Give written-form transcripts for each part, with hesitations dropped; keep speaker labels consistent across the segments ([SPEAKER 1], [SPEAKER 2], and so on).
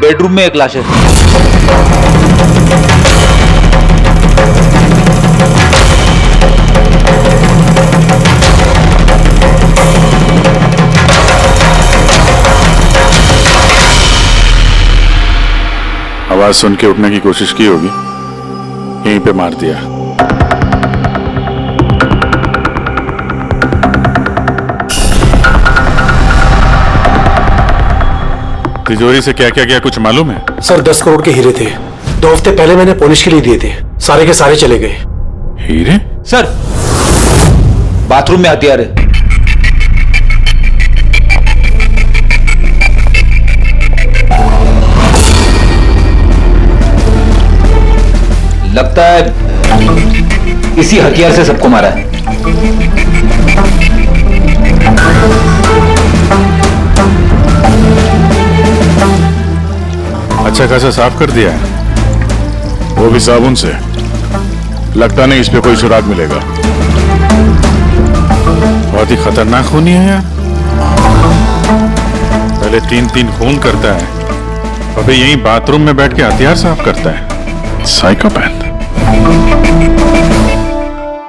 [SPEAKER 1] Bedroom में एक लाश है।
[SPEAKER 2] आवाज सुन के उठने की कोशिश की होगी, यहीं पे मार दिया। तिजोरी से क्या क्या गया कुछ मालूम है?
[SPEAKER 3] सर 10 करोड़ के हीरे थे, 2 हफ्ते पहले मैंने पॉलिश के लिए दिए थे, सारे के सारे चले गए।
[SPEAKER 2] हीरे?
[SPEAKER 1] सर बाथरूम में हथियार है। लगता है इसी हथियार से सबको मारा है।
[SPEAKER 2] अच्छा खासा साफ कर दिया है, वो भी साबुन से। लगता नहीं इस पे कोई सुराग मिलेगा। बहुत ही खतरनाक खूनी है यार। पहले 3-3 खून करता है, अबे यहीं बाथरूम में बैठ के हथियार साफ करता है। साइकोपैथ।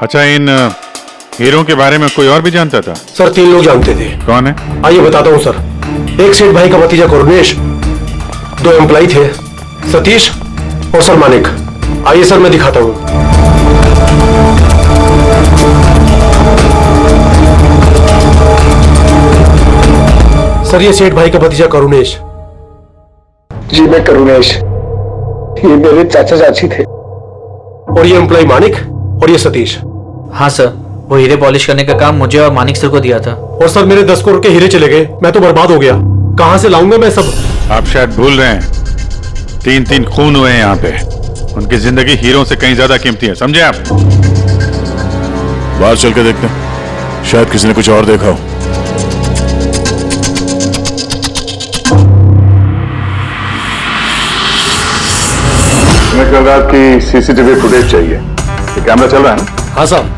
[SPEAKER 2] अच्छा, इन हीरों के बारे में कोई और भी जानता था?
[SPEAKER 3] सर 3 लोग जानते थे।
[SPEAKER 2] कौन है?
[SPEAKER 3] आइए बताता हूँ सर। एक सेठ भाई का भतीजा करुणेश, 2 एम्प्लॉय थे, सतीश और सर मानिक। आइए सर मैं दिखाता हूँ। सर ये सेठ भाई का भतीजा करुणेश।
[SPEAKER 4] जी मैं करुणेश, ये मेरे चाचा चाची थे।
[SPEAKER 3] और ये एम्प्लॉय मानिक और ये सतीश।
[SPEAKER 5] हाँ सर, वो हीरे पॉलिश करने का काम मुझे और मानिक सर को दिया था।
[SPEAKER 3] और सर मेरे 10 करोड़ के हीरे चले गए, मैं तो बर्बाद हो गया। कहां से लाऊंगा मैं सब?
[SPEAKER 2] आप शायद भूल रहे हैं, 3-3 खून हुए हैं यहाँ पे। उनकी जिंदगी हीरों से कहीं ज्यादा कीमती है, समझे आप?
[SPEAKER 6] बाहर चल के देखते हैं, शायद किसी ने कुछ और देखा हो।
[SPEAKER 2] हमें कल रात की सीसीटीवी फुटेज चाहिए। ये कैमरा चल रहा है ना?
[SPEAKER 7] हाँ साहब,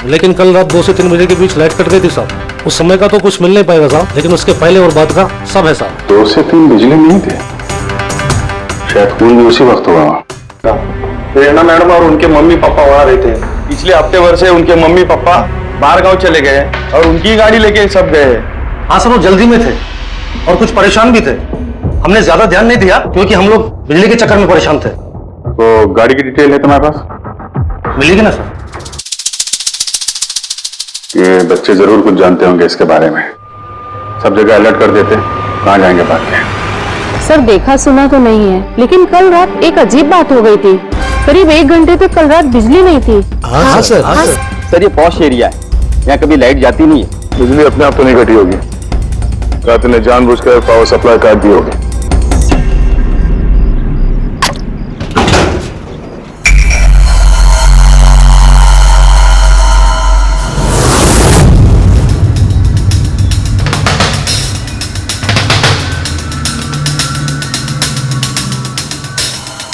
[SPEAKER 7] लेकिन कल रात 2 से 3 बजे के बीच लाइट कट गई थी साहब। उस समय का तो कुछ मिल नहीं पाएगा साहब, लेकिन उसके पहले और बाद का सब है साहब।
[SPEAKER 2] 2 से 3 बिजली नहीं थे, शायद खून भी उसी वक्त हुआ।
[SPEAKER 4] प्रेरणा मैडम और उनके मम्मी पापा वहाँ रहते हैं। पिछले हफ्ते भर से उनके मम्मी पापा बाहर गांव चले गए और उनकी गाड़ी लेके सब गए।
[SPEAKER 7] हाँ सर, वो जल्दी में थे और कुछ परेशान भी थे। हमने ज्यादा ध्यान नहीं दिया क्योंकि हम लोग बिजली के चक्कर में परेशान थे।
[SPEAKER 2] तो गाड़ी की डिटेल है तुम्हारे पास?
[SPEAKER 7] मिलेगी ना सर?
[SPEAKER 2] ये बच्चे जरूर कुछ जानते होंगे इसके बारे में। सब जगह अलर्ट कर देते, कहाँ जाएंगे भाग के।
[SPEAKER 8] सर देखा सुना तो नहीं है, लेकिन कल रात एक अजीब बात हो गई थी। करीब 1 घंटे तक कल रात बिजली नहीं थी।
[SPEAKER 7] हाँ सर।
[SPEAKER 4] सर ये पॉश एरिया है, यहाँ कभी लाइट जाती नहीं है।
[SPEAKER 2] बिजली अपने आप तो नहीं घटी होगी, रात ने जानबूझकर पावर सप्लाई काट दी होगी।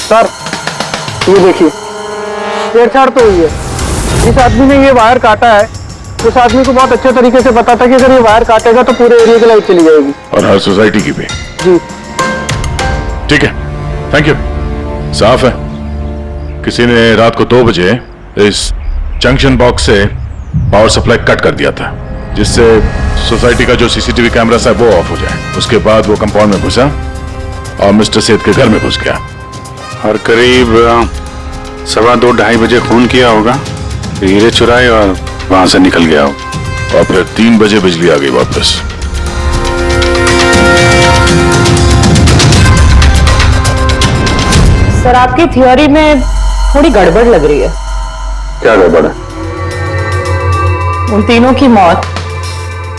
[SPEAKER 4] सर ये देखिए, छेड़छाड़ तो हुई है। जिस आदमी ने ये वायर काटा है, उस आदमी को बहुत अच्छे तरीके से पता था कि अगर ये वायर काटेगा तो पूरे एरिया की लाइट चली जाएगी।
[SPEAKER 2] और हर सोसाइटी की भी।
[SPEAKER 4] जी
[SPEAKER 2] ठीक है, थैंक यू। साफ है, किसी ने रात को 2 बजे इस जंक्शन बॉक्स से पावर सप्लाई कट कर दिया था, जिससे सोसाइटी का जो सीसीटीवी कैमरा है वो ऑफ हो जाए। उसके बाद वो कंपाउंड में घुसा और मिस्टर सेठ के घर में घुस गया। और करीब 2:15-2:30 बजे खून किया होगा, हीरे चुराए और वहां से निकल गया हो।
[SPEAKER 6] और फिर 3 बजे बिजली आ गई वापस।
[SPEAKER 8] सर आपकी थियोरी में थोड़ी गड़बड़ लग रही है।
[SPEAKER 2] क्या गड़बड़ है?
[SPEAKER 8] उन तीनों की मौत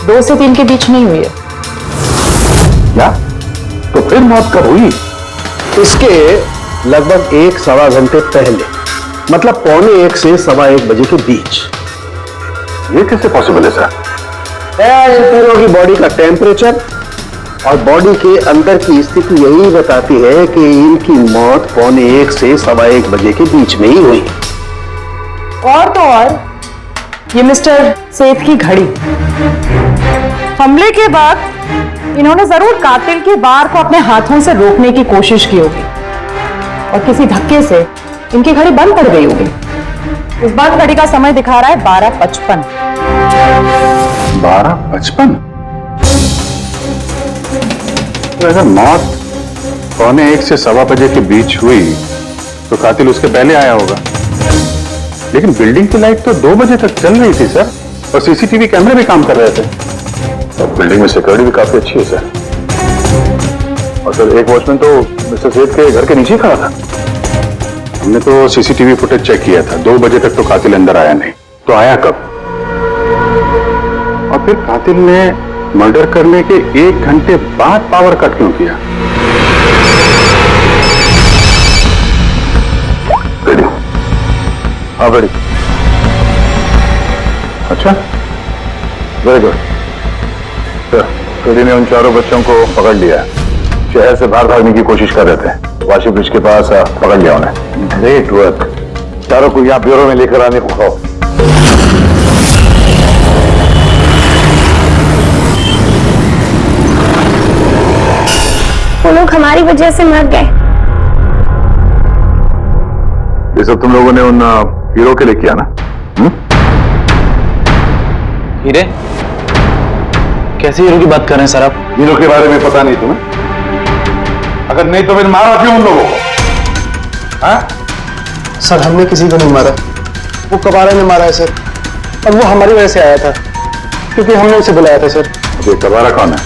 [SPEAKER 8] 2 से 3 के बीच नहीं हुई है।
[SPEAKER 4] क्या? तो फिर मौत कब हुई? इसके लगभग 1-1.25 घंटे पहले, मतलब 1:45 से 1:15 बजे के बीच।
[SPEAKER 2] ये कैसे पॉसिबल है सर?
[SPEAKER 4] इन तीनों की बॉडी का टेम्परेचर और बॉडी के अंदर की स्थिति यही बताती है कि इनकी मौत 1:45 से 1:15 बजे के बीच में ही हुई।
[SPEAKER 8] और तो और ये मिस्टर सेठ की घड़ी, हमले के बाद इन्होंने जरूर कातिल के वार को अपने हाथों से रोकने की कोशिश की होगी और किसी धक्के से इनकी घड़ी बंद पड़ गई होगी। इस बंद घड़ी का समय दिखा रहा है 12:55।
[SPEAKER 2] 12:55? तो अगर मौत 1:45 से 1:15 बजे के बीच हुई तो कातिल उसके पहले आया होगा। लेकिन बिल्डिंग की लाइट तो 2 बजे तक चल रही थी सर, और सीसीटीवी कैमरे भी काम कर रहे थे, और बिल्डिंग में सिक्योरिटी भी काफी अच्छी है सर। और सर एक वॉचमैन तो मिस्टर सेठ के घर के नीचे ही खड़ा था। हमने तो सीसीटीवी फुटेज चेक किया था, 2 बजे तक तो कातिल अंदर आया नहीं, तो आया कब? और फिर कातिल ने मर्डर करने के 1 घंटे बाद पावर कट क्यों किया? हाँ बड़ी, अच्छा, वेरी गुड। कड़ी ने उन चारों बच्चों को पकड़ लिया, शहर से बाहर भागने की कोशिश कर रहे थे, वाशी ब्रिज के पास पकड़ लिया उन्हें। Great work. चारों को यहाँ ब्यूरो में लेकर आने को कहो।
[SPEAKER 9] वो लोग हमारी वजह से मर गए।
[SPEAKER 2] ये सब तुम लोगों ने उन हीरो के लिए किया ना?
[SPEAKER 5] हीरे? कैसे हीरो की बात कर रहे हैं सर आप?
[SPEAKER 2] हीरो के बारे में पता नहीं तुम्हें? अगर नहीं तो फिर मारा क्यों उन लोगों को? हाँ?
[SPEAKER 4] सर हमने किसी को नहीं मारा, वो कबारा ने मारा है सर, और वो हमारी वजह से आया था क्योंकि हमने उसे बुलाया था सर।
[SPEAKER 2] ये कबारा कौन है?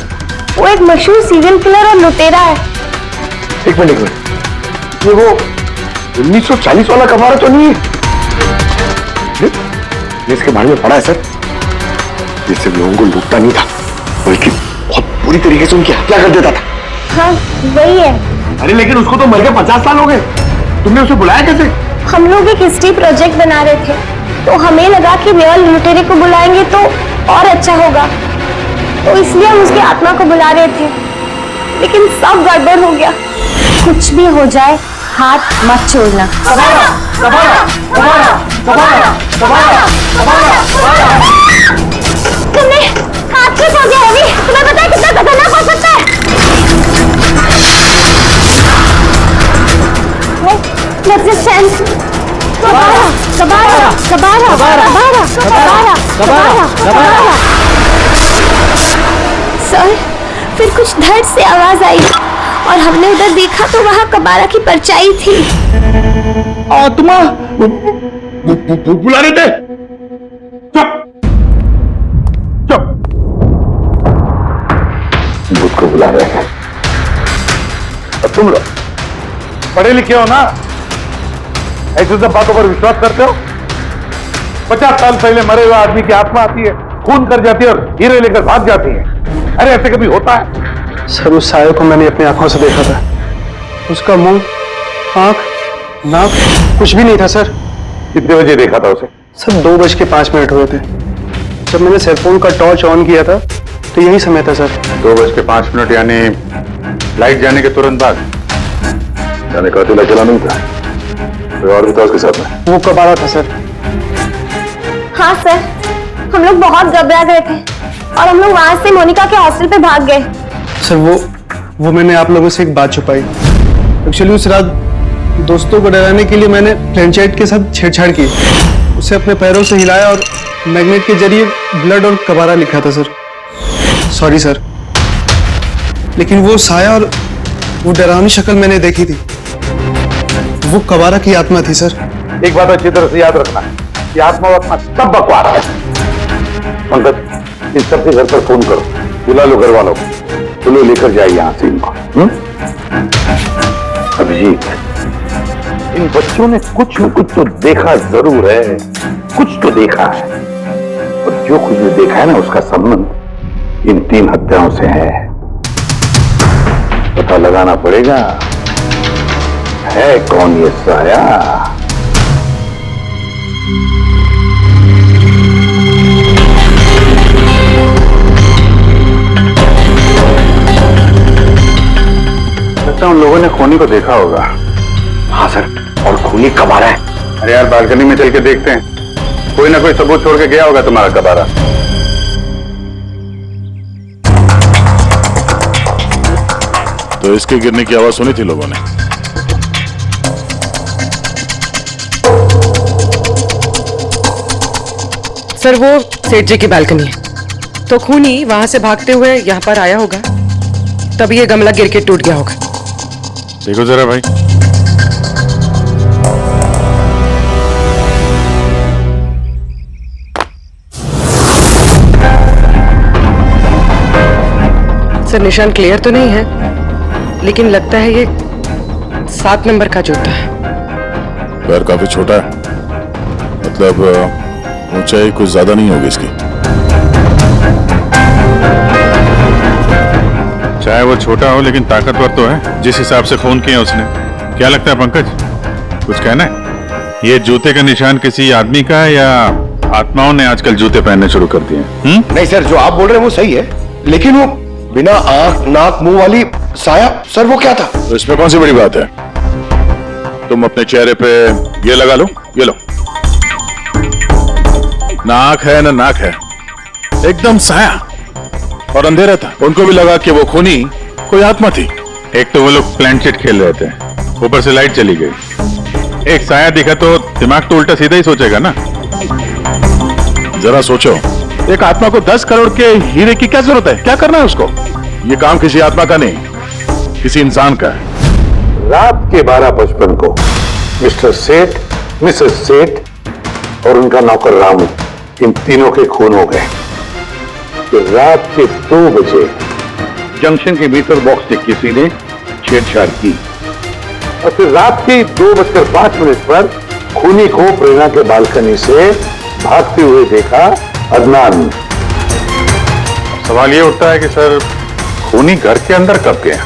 [SPEAKER 9] वो एक मशहूर सीरियल किलर और लुटेरा है।
[SPEAKER 4] एक मिनट, ये वो 1940 वाला कबारा तो नहीं है? इसके बारे में पढ़ा है सर, जिससे लोगों को लूटता नहीं था बल्कि बहुत बुरी तरीके से उनकी हत्या कर देता था।
[SPEAKER 9] हाँ वही है।
[SPEAKER 4] अरे लेकिन उसको तो मर के 50 साल हो गए, तुमने उसे बुलाया कैसे?
[SPEAKER 9] हम लोग एक हिस्ट्री प्रोजेक्ट बना रहे थे, तो हमें लगा कि रियल लुटेरे को बुलाएंगे तो और अच्छा होगा, तो इसलिए हम उसकी आत्मा को बुला रहे थे, लेकिन सब गड़बड़ हो गया। कुछ भी हो जाए हाथ मत छोड़ना।
[SPEAKER 4] कबारा, कबारा, कबारा, कबारा, कबारा, कबारा, कबारा।
[SPEAKER 9] तुमने हाथ क्यों छोड़ दिया रवि? तुम्हें पता है कितना खतरनाक हो सकता है? Let's just sense. कबारा, कबारा, कबारा, कबारा, कबारा, कबारा, कबारा। सर, फिर कुछ धड़ से आवाज आई और हमने उधर देखा तो वहाँ कबारा की परछाई थी।
[SPEAKER 4] आत्मा बुला रहे थे। चुप चुप,
[SPEAKER 2] भूत को बुला रहे हैं। अब तुम लोग पढ़े लिखे हो ना, ऐसे सब बातों पर विश्वास करते हो? 50 साल पहले मरे हुए आदमी की आत्मा आती है, खून कर जाती है और हीरे लेकर भाग जाती है। अरे ऐसे कभी होता है?
[SPEAKER 4] सर उस साये को मैंने अपनी आंखों से देखा था, उसका मुंह, आंख, नाक कुछ भी नहीं था सर।
[SPEAKER 2] कितने बजे देखा था उसे?
[SPEAKER 4] सर 2:05 हुए थे। जब मैंने सेलफोन का टॉर्च ऑन किया था तो यही समय था सर।
[SPEAKER 2] 2:05 यानी लाइट जाने के तुरंत बाद? जाने कातिल अकेला नहीं था, कोई और भी था उसके साथ में?
[SPEAKER 4] वो कबारा था सर।
[SPEAKER 9] हाँ सर, हम लोग बहुत घबरा गए थे और हम लोग वहां से मोनिका के हॉस्टल पे भाग गए।
[SPEAKER 4] सर वो मैंने आप लोगों से एक बात छुपाई। एक्चुअली उस रात दोस्तों को डराने के लिए मैंने फ्रेंचाइट के साथ छेड़छाड़ की, उसे अपने पैरों से हिलाया और मैग्नेट के जरिए ब्लड और कबारा लिखा था सर। सॉरी सर, लेकिन वो साया और वो डरावनी शक्ल मैंने देखी थी, वो कबारा की आत्मा थी सर।
[SPEAKER 2] एक बात अच्छी तरह से याद रखना है, ये आत्मा वात्मा सब बकवास है। पंकज, इस सबके घर पर फोन करो, बुला लो घर वालों को, चलो लेकर जाए यहाँ से इनको। अभिजीत, इन बच्चों ने कुछ न कुछ तो देखा जरूर है, कुछ तो देखा है, और जो कुछ भी देखा है ना उसका संबंध इन 3 हत्याओं से है। पता लगाना पड़ेगा है कौन ये साया। लगता है उन लोगों ने खूनी को देखा होगा।
[SPEAKER 4] हाँ सर, और खूनी कबारा है।
[SPEAKER 2] अरे यार बालकनी में चल के देखते हैं, कोई ना कोई सबूत छोड़ के गया होगा तुम्हारा कबारा।
[SPEAKER 6] तो इसके गिरने की आवाज सुनी थी लोगों ने।
[SPEAKER 10] सर वो सेठ जी की बालकनी है, तो खूनी वहां से भागते हुए यहाँ पर आया होगा, तभी ये गमला गिर के टूट गया होगा।
[SPEAKER 6] देखो जरा भाई,
[SPEAKER 10] सर निशान क्लियर तो नहीं है, लेकिन लगता है ये 7 नंबर का जूता है।
[SPEAKER 6] पैर काफी छोटा है, मतलब ऊंचाई कुछ ज्यादा नहीं होगी इसकी।
[SPEAKER 2] चाहे वो छोटा हो लेकिन ताकतवर तो है, जिस हिसाब से खून किया उसने। क्या लगता है पंकज, कुछ कहना है? ये जूते का निशान किसी आदमी का है या आत्माओं ने आजकल जूते पहनने शुरू कर दिए हैं?
[SPEAKER 3] नहीं सर, जो आप बोल रहे हैं वो सही है, लेकिन वो बिना आंख नाक मुंह वाली साया, सर वो क्या था?
[SPEAKER 6] तो इसमें कौन सी बड़ी बात है? तुम अपने चेहरे पे ये लगा लो, ये लो। ना आंख है ना नाक है, एकदम साया और अंधेरा था। उनको भी लगा कि वो खूनी कोई आत्मा थी।
[SPEAKER 2] एक तो वो लोग प्लानचेट खेल रहे थे, ऊपर से लाइट चली गई। एक साया दिखा तो दिमाग तो उल्टा सीधा ही सोचेगा ना।
[SPEAKER 6] जरा सोचो, एक आत्मा को 10 करोड़ के हीरे की क्या जरूरत है? क्या करना है उसको? ये काम किसी आत्मा का नहीं, किसी इंसान का है।
[SPEAKER 11] रात के 12:55 को मिस्टर सेठ, मिसेस सेठ और उनका नौकर रामू, इन तीनों के खून हो गए। तो रात के 2 बजे जंक्शन के मीटर बॉक्स से किसी ने छेड़छाड़ की और फिर रात के 2:05 पर खूनी को प्रेरणा के बालकनी से भागते हुए देखा अदनान।
[SPEAKER 2] सवाल ये उठता है कि सर खूनी घर के अंदर कब गया?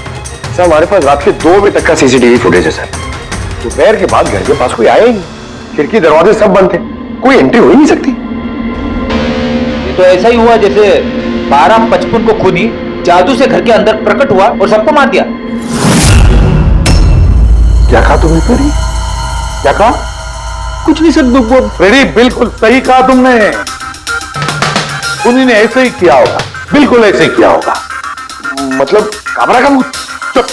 [SPEAKER 3] सर हमारे पास रात के 2 बजे तक का सीसीटीवी फुटेज है सर। दोपहर के बाद घर के पास कोई आया ही नहीं, खिड़की दरवाजे सब बंद थे, कोई एंट्री हो ही नहीं सकती।
[SPEAKER 1] ये तो ऐसा ही हुआ जैसे 12:55 को खूनी जादू से घर के अंदर प्रकट हुआ और सबको मार दिया।
[SPEAKER 11] क्या कहा तुमने फ्रेडी? क्या कहा?
[SPEAKER 3] कुछ नहीं सर,
[SPEAKER 11] फ्रेडी बिल्कुल सही कहा तुमने। खूनी ने ऐसे ही किया होगा, बिल्कुल ऐसे ही किया होगा।
[SPEAKER 3] मतलब काबरा का भूत?
[SPEAKER 11] चुप,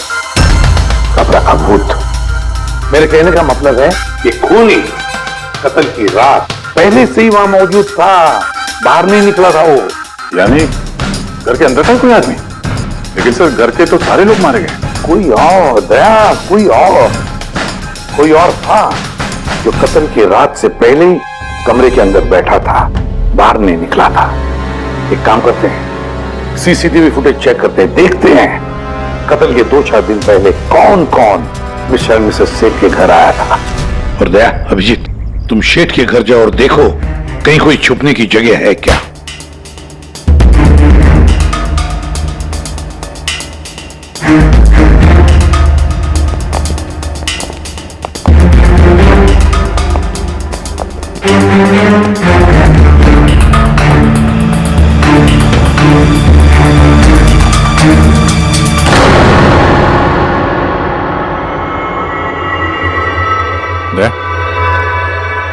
[SPEAKER 11] कब्र का भूत। मेरे कहने का मतलब है कि खूनी कत्ल की रात पहले से ही वहां मौजूद था, बाहर नहीं निकला था वो।
[SPEAKER 6] यानी घर के अंदर था कोई आदमी? लेकिन सर घर के तो सारे लोग मारे गए।
[SPEAKER 11] कोई और दया, कोई और था जो कत्ल की रात से पहले ही कमरे के अंदर बैठा था, बाहर नहीं निकला था। एक काम करते हैं, सीसीटीवी फुटेज चेक करते हैं, देखते हैं कत्ल के 2-4 दिन पहले कौन कौन मिस्टर मिसेस सेठ के घर आया था।
[SPEAKER 12] और दया, अभिजीत, तुम शेठ के घर जाओ और देखो कहीं कोई छुपने की जगह है क्या।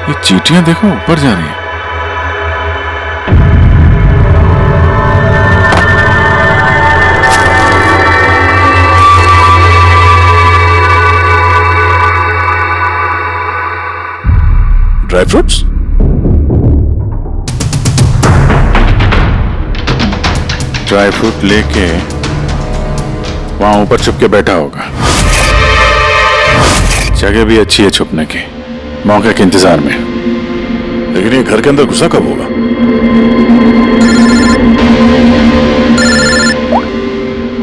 [SPEAKER 6] ये चीटियां देखो ऊपर जा रही हैं। Dry fruits? ड्राई फ्रूट लेके वहां ऊपर छुप के बैठा होगा। जगह भी अच्छी है छुपने की, मौके के इंतजार में। लेकिन ये घर के अंदर घुसा कब होगा?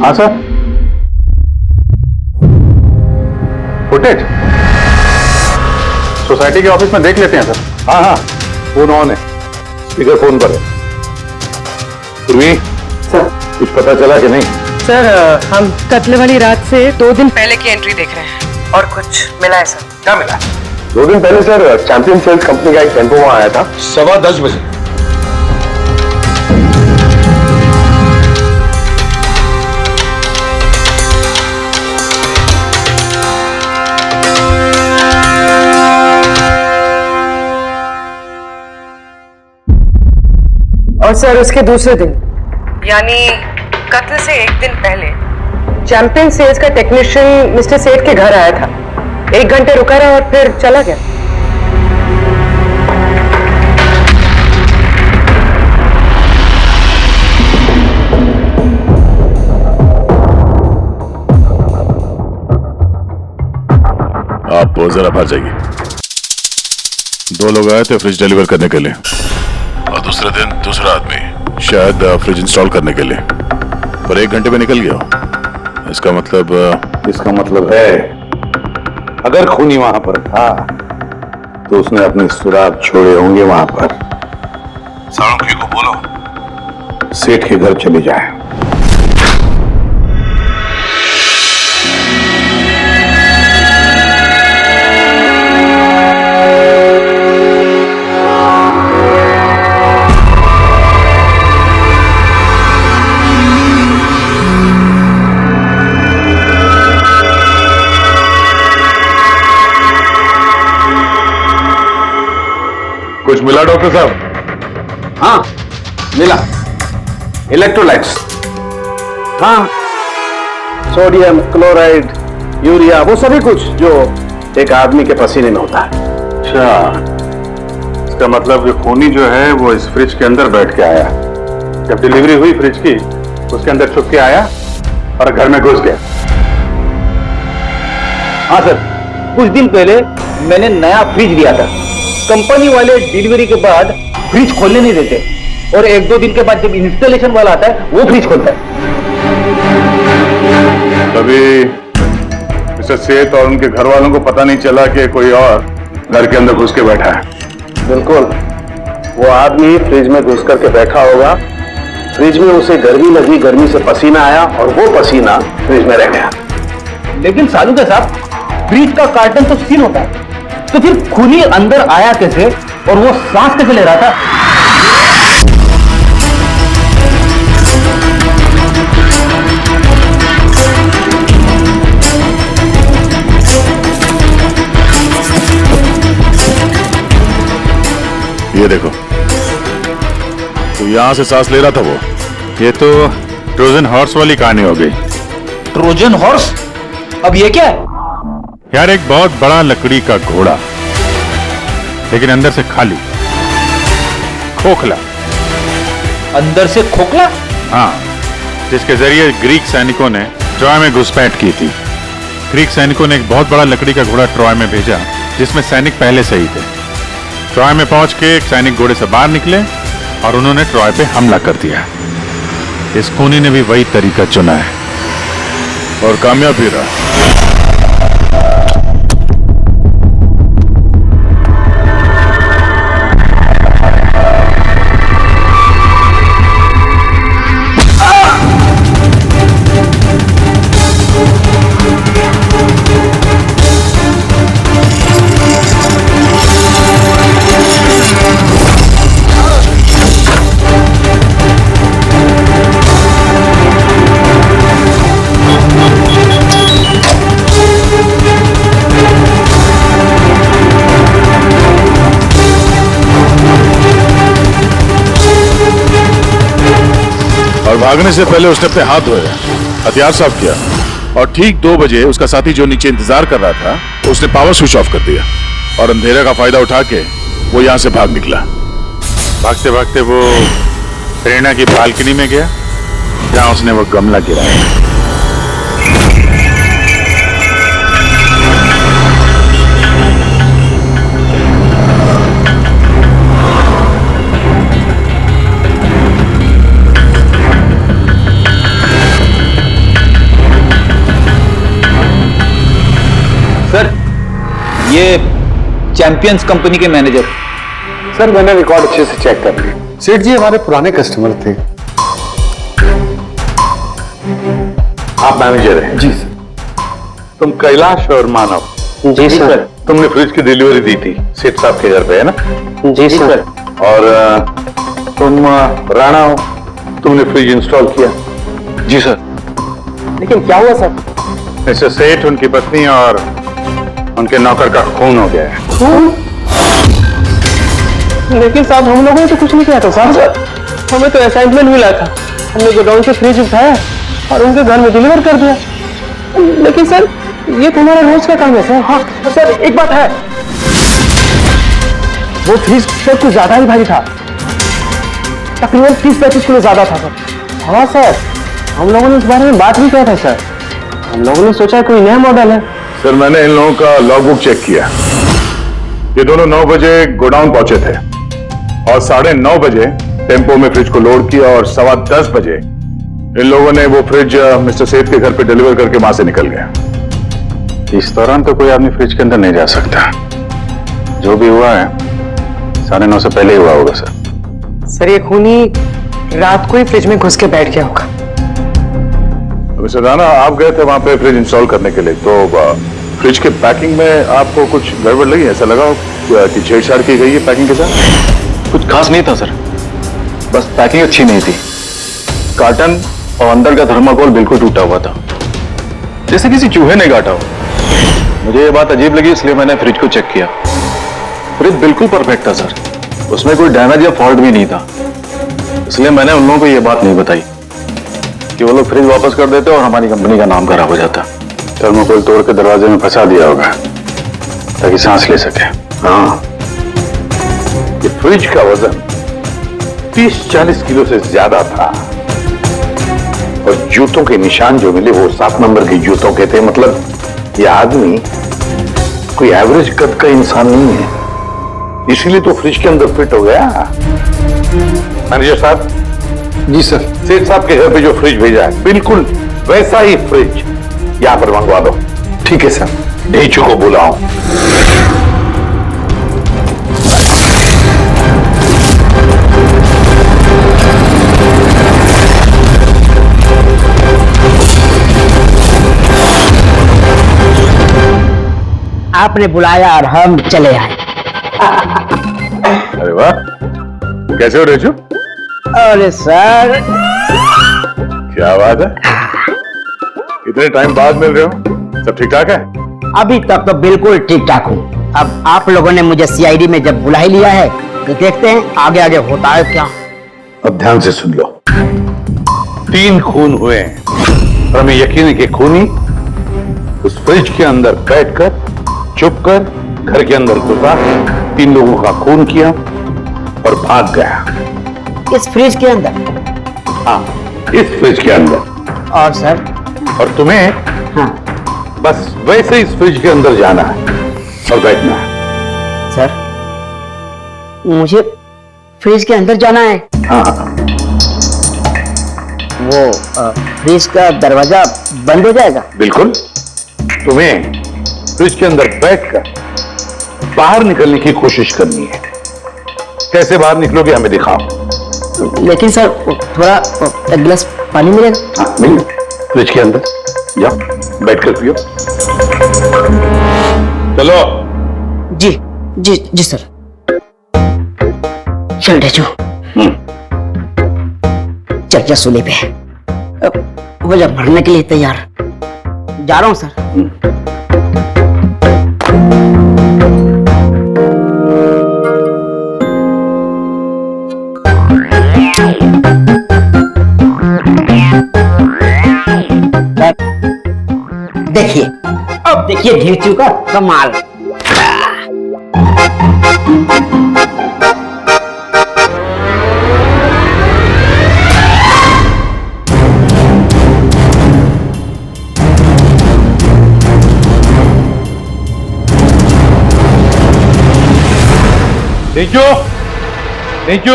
[SPEAKER 11] हाँ सर, फुटेज
[SPEAKER 2] सोसाइटी के ऑफिस में देख लेते हैं सर।
[SPEAKER 11] हाँ हाँ, फोन ऑन है, स्पीकर फोन पर है। पूर्वी सर, कुछ पता चला कि नहीं?
[SPEAKER 10] सर हम कत्ल वाली रात से 2 दिन पहले की एंट्री देख रहे हैं और कुछ मिला है सर।
[SPEAKER 11] क्या मिला? 2 दिन पहले सर चैंपियन सेल्स कंपनी का एक टेम्पो वहां आया था 10:15 बजे।
[SPEAKER 10] और सर उसके दूसरे दिन यानी कत्ल से 1 दिन पहले चैंपियन सेल्स का टेक्नीशियन मिस्टर सेठ के घर आया था। 1 घंटे रुका रहा और फिर चला गया।
[SPEAKER 2] आप जरा बाहर जाइए। 2 लोग आए थे फ्रिज डिलीवर करने के लिए और दूसरे दिन दूसरा आदमी शायद फ्रिज इंस्टॉल करने के लिए, पर 1 घंटे में निकल गया। इसका मतलब
[SPEAKER 11] है अगर खूनी वहां पर था तो उसने अपने सुराग छोड़े होंगे वहां पर। साळुंखे को बोलो सेठ के घर चले जाए।
[SPEAKER 6] कुछ मिला डॉक्टर साहब?
[SPEAKER 11] हाँ मिला, इलेक्ट्रोलाइट्स। हाँ, सोडियम क्लोराइड, यूरिया, वो सभी कुछ जो एक आदमी के पसीने में होता है।
[SPEAKER 6] अच्छा, इसका मतलब कि खूनी जो है वो इस फ्रिज के अंदर बैठ के आया। जब डिलीवरी हुई फ्रिज की, उसके अंदर छुप के आया और घर में घुस गया।
[SPEAKER 1] हाँ सर, कुछ दिन पहले मैंने नया फ्रिज लिया था। कंपनी वाले डिलीवरी के बाद फ्रिज खोलने नहीं देते और 1-2 दिन के बाद जब इंस्टॉलेशन वाला आता है वो फ्रिज खोलता है।
[SPEAKER 6] तभी मिस्टर सेठ और उनके घर वालों को पता नहीं चला कि कोई और घर के अंदर घुस के बैठा है।
[SPEAKER 11] बिल्कुल, वो आदमी फ्रिज में घुस करके बैठा होगा। फ्रिज में उसे गर्मी लगी, गर्मी से पसीना आया और वो पसीना फ्रिज में रह गया।
[SPEAKER 1] लेकिन सालुंखे साहब, फ्रिज का कार्टन तो सील होता है, तो फिर खूनी अंदर आया कैसे और वो सांस कैसे ले रहा था?
[SPEAKER 2] ये देखो, तो यहां से सांस ले रहा था वो।
[SPEAKER 6] ये तो ट्रोजन हॉर्स वाली कहानी हो गई।
[SPEAKER 1] Trojan horse? अब ये क्या है?
[SPEAKER 6] यार, एक बहुत बड़ा लकड़ी का घोड़ा, लेकिन अंदर से खाली, खोखला।
[SPEAKER 1] अंदर से खोखला?
[SPEAKER 6] हाँ, जिसके जरिए ग्रीक सैनिकों ने ट्रॉय में घुसपैठ की थी। ग्रीक सैनिकों ने एक बहुत बड़ा लकड़ी का घोड़ा ट्रॉय में भेजा, जिसमें सैनिक पहले से ही थे। ट्रॉय में पहुंच के एक सैनिक घोड़े से बाहर निकले और उन्होंने ट्रॉय पे हमला कर दिया। इस खूनी ने भी वही तरीका चुना है
[SPEAKER 2] और कामयाब भी रहा। भागने से पहले उसने अपने हाथ धोया, हथियार साफ किया और ठीक 2 बजे उसका साथी जो नीचे इंतजार कर रहा था उसने पावर स्विच ऑफ कर दिया और अंधेरे का फायदा उठा के वो यहां से भाग निकला।
[SPEAKER 6] भागते भागते वो प्रेरणा की बालकनी में गया, जहां उसने वो गमला गिराया।
[SPEAKER 1] सर, ये चैंपियंस कंपनी के मैनेजर।
[SPEAKER 11] सर, मैंने रिकॉर्ड अच्छे से चेक कर लिया।
[SPEAKER 4] सेठ जी हमारे पुराने कस्टमर थे।
[SPEAKER 11] आप मैनेजर हैं?
[SPEAKER 4] जी सर।
[SPEAKER 11] तुम कैलाश और मानव?
[SPEAKER 4] जी सर।
[SPEAKER 11] तुमने फ्रिज की डिलीवरी दी थी सेठ साहब के घर पे, है ना?
[SPEAKER 4] जी सर।
[SPEAKER 11] और तुम राणा हो, तुमने फ्रिज इंस्टॉल किया?
[SPEAKER 4] जी सर। लेकिन क्या हुआ सर?
[SPEAKER 6] मिस्टर सेठ, उनकी पत्नी और उनके नौकर का खून हो गया है।
[SPEAKER 4] लेकिन साहब, हम लोगों ने तो कुछ नहीं किया था साहब। हमें तो असाइनमेंट मिला था। हमने गोडाउन से फ्रिज उठाया और उनके घर में डिलीवर कर दिया। लेकिन सर ये तुम्हारा रोज का काम है सर। हाँ सर एक बात है, वो फ्रिज सर कुछ ज्यादा ही भारी था, तकरीबन 30-35 किलो ज्यादा था सर। हाँ सर, हम लोगों ने इस बारे में बात भी किया था सर। हम लोगों ने सोचा कोई नया मॉडल है।
[SPEAKER 2] सर मैंने इन लोगों का लॉगबुक चेक किया। ये दोनों 9 बजे गोडाउन पहुंचे थे और 9:30 बजे टेम्पो में फ्रिज को लोड किया और 10:15 बजे इन लोगों ने वो फ्रिज मिस्टर सेठ के घर पे डिलीवर करके वहां से निकल गया।
[SPEAKER 6] इस दौरान तो कोई आदमी फ्रिज के अंदर नहीं जा सकता। जो भी हुआ है 9:30 से पहले ही हुआ होगा सर।
[SPEAKER 10] सर ये खूनी रात को ही फ्रिज में घुस के बैठ गया होगा।
[SPEAKER 2] मिस्टर राणा, आप गए थे वहां पे फ्रिज इंस्टॉल करने के लिए, तो फ्रिज के पैकिंग में आपको कुछ गड़बड़ लगी? ऐसा लगा कि छेड़छाड़ की गई है पैकिंग के साथ?
[SPEAKER 5] कुछ खास नहीं था सर, बस पैकिंग अच्छी नहीं थी। कार्टन और अंदर का थर्माकोल बिल्कुल टूटा हुआ था, जैसे किसी चूहे ने काटा हो। मुझे ये बात अजीब लगी, इसलिए मैंने फ्रिज को चेक किया। फ्रिज बिल्कुल परफेक्ट था सर, उसमें कोई डैमेज या फॉल्ट भी नहीं था। इसलिए मैंने उन लोगों को ये बात नहीं बताई कि वो लोग फ्रिज वापस कर देते और हमारी कंपनी का नाम खराब हो जाता। थर्माकोल तोड़ के दरवाजे में फंसा दिया होगा ताकि सांस ले सके।
[SPEAKER 11] हाँ, ये फ्रिज का वजन 30-40 किलो से ज्यादा था और जूतों के निशान जो मिले वो 7 नंबर के जूतों के थे। मतलब ये आदमी कोई एवरेज कद का इंसान नहीं है, इसीलिए तो फ्रिज के अंदर फिट हो गया। मैनेजर साहब।
[SPEAKER 4] जी सर।
[SPEAKER 11] सेठ साहब के घर पे जो फ्रिज भेजा है बिल्कुल वैसा ही फ्रिज यहां पर मंगवा दो।
[SPEAKER 4] ठीक है सर।
[SPEAKER 11] ढेंचू को बुलाओ।
[SPEAKER 13] आपने बुलाया और हम चले आए।
[SPEAKER 2] अरे वाह, कैसे हो रेचू?
[SPEAKER 13] अरे सर,
[SPEAKER 2] क्या बात है, इतने टाइम बाद मिल रहे हो, सब ठीक ठाक है?
[SPEAKER 13] अभी तक तो बिल्कुल ठीक ठाक हूँ। अब आप लोगों ने मुझे सीआईडी में जब बुला ही लिया है तो देखते हैं आगे आगे होता है क्या।
[SPEAKER 11] अब ध्यान से सुन लो, 3 खून हुए हैं और हमें यकीन है कि खूनी उस फ्रिज के अंदर बैठकर चुप कर घर के अंदर घुसा, 3 लोगों का खून किया और भाग गया।
[SPEAKER 13] इस फ्रिज के अंदर?
[SPEAKER 11] हाँ, इस फ्रिज के अंदर।
[SPEAKER 13] और सर?
[SPEAKER 11] और तुम्हें
[SPEAKER 13] हाँ,
[SPEAKER 11] बस वैसे इस फ्रिज के अंदर जाना है और बैठना है।
[SPEAKER 13] सर, मुझे फ्रिज के अंदर जाना है?
[SPEAKER 11] हाँ।
[SPEAKER 13] वो फ्रिज का दरवाजा बंद हो जाएगा?
[SPEAKER 11] बिल्कुल। तुम्हें फ्रिज के अंदर बैठकर बाहर निकलने की कोशिश करनी है। कैसे बाहर निकलोगे हमें दिखाओ।
[SPEAKER 13] लेकिन सर थोड़ा एक गिलास पानी मिलेगा?
[SPEAKER 11] हाँ मिल, फ्रिज के अंदर जाओ, बैठकर पियो। चलो।
[SPEAKER 13] जी जी जी सर। चल ढेचू, चल जा सूली पे, हो जा मरने के लिए तैयार। जा रहा हूं सर। देखिए, अब देखिए ढेचू का कमाल।
[SPEAKER 6] नीचू, नीचू,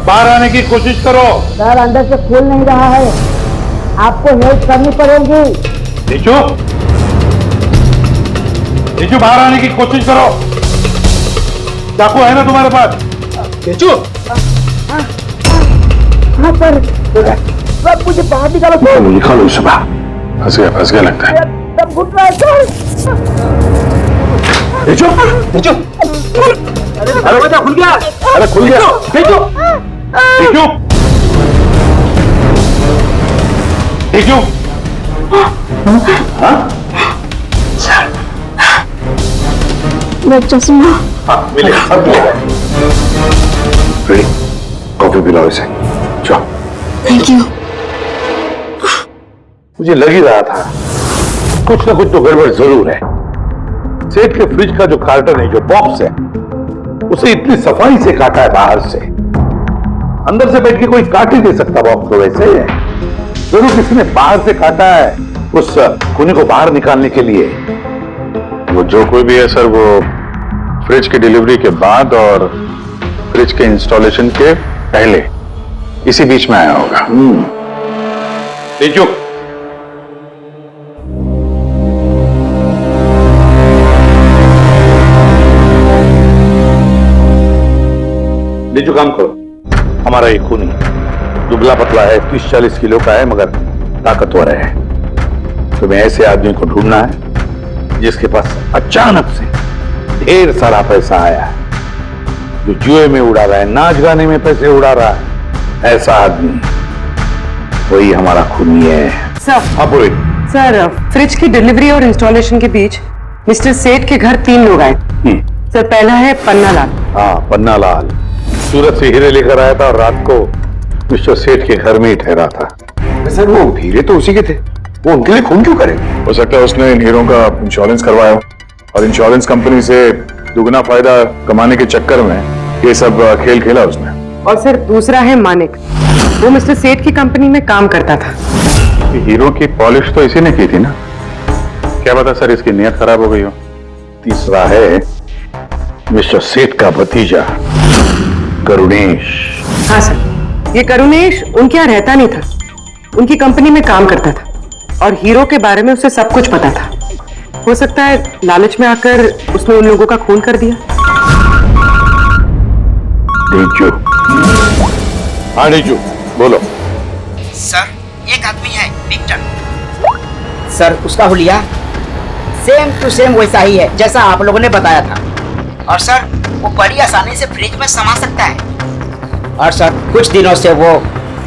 [SPEAKER 6] बाहर आने की कोशिश करो।
[SPEAKER 13] सर अंदर से खोल नहीं रहा है, आपको हेल्प करनी पड़ेगी।
[SPEAKER 6] नीचू, नीचू बाहर आने की कोशिश करो। चाकू है ना तुम्हारे पास? नीचू।
[SPEAKER 13] हाँ सर, मुझे बाहर निकालो।
[SPEAKER 2] निकालो इसे बाहर। फंस गया लगता है।
[SPEAKER 13] सब घुट रहा है सर।
[SPEAKER 11] नीचू, नीचू।
[SPEAKER 13] अरे दरवाजा खुल गया।
[SPEAKER 11] अरे खुल गया।
[SPEAKER 6] नीचू, नीचू, नीचू।
[SPEAKER 11] हाँ?
[SPEAKER 9] मैं चश्मा।
[SPEAKER 11] हाँ मिलेगा, सब मिलेगा। रेडी, कॉफी पिलाओ इसे। जाओ।
[SPEAKER 9] Thank you.
[SPEAKER 11] मुझे लग ही रहा था कुछ ना कुछ तो गड़बड़ जरूर है। सेठ के फ्रिज का जो कार्टन है, जो बॉक्स है, उसे इतनी सफाई से काटा है बाहर से। अंदर से बैठ के कोई काट ही दे सकता बॉक्स को वैसे। जरूर किसी ने बाहर से काटा है उस खूनी को बाहर निकालने के लिए।
[SPEAKER 5] वो जो कोई भी है सर, वो फ्रिज की डिलीवरी के बाद और फ्रिज के इंस्टॉलेशन के पहले इसी बीच में आया होगा।
[SPEAKER 11] तेजो, जो काम करो, हमारा ये खूनी दुबला पतला है, 30-40 किलो का है, मगर ताकतवर है। तुम्हें ऐसे आदमी को ढूंढना है जिसके पास अचानक से ढेर सारा पैसा आया है, जो जुए में उड़ा रहा है, नाच गाने में पैसे उड़ा रहा है। ऐसा आदमी वही हमारा खूनी है।
[SPEAKER 10] सर, सर फ्रिज की डिलीवरी और इंस्टॉलेशन के बीच मिस्टर सेठ के घर 3 लोग आए। सर, पहला है पन्ना लाल।
[SPEAKER 11] हाँ, पन्ना लाल सूरत से हीरे लेकर आया था और रात को मिस्टर सेठ के घर में ही ठहरा था। सर, वो हीरे तो उसी के थे, वो उनके लिए खून क्यों करे?
[SPEAKER 5] हो सकता है उसने इन हीरों का इंश्योरेंस करवाया और इंश्योरेंस कंपनी से दुगना फायदा कमाने के चक्कर में ये सब खेल खेला उसने।
[SPEAKER 10] और सर दूसरा है मानिक, वो मिस्टर सेठ की कंपनी में काम करता था।
[SPEAKER 5] हीरो की पॉलिश तो इसी ने की थी ना, क्या पता सर इसकी नीयत खराब हो गई हो।
[SPEAKER 11] तीसरा है मिस्टर सेठ का भतीजा करुणेश।
[SPEAKER 10] हाँ सर, ये करुणेश उनके यहाँ रहता नहीं था, उनकी कंपनी में काम करता था और हीरो के बारे में उसे सब कुछ पता था। हो सकता है लालच में आकर उसने उन लोगों का खून कर दिया।
[SPEAKER 11] हाँ नीचू, बोलो।
[SPEAKER 13] सर, एक आदमी है विक्टर। सर, उसका हुलिया सेम टू सेम वैसा ही है जैसा आप लोगों ने बताया था। और सर, वो बड़ी आसानी से फ्रिज में समा सकता है। और सर, कुछ दिनों से वो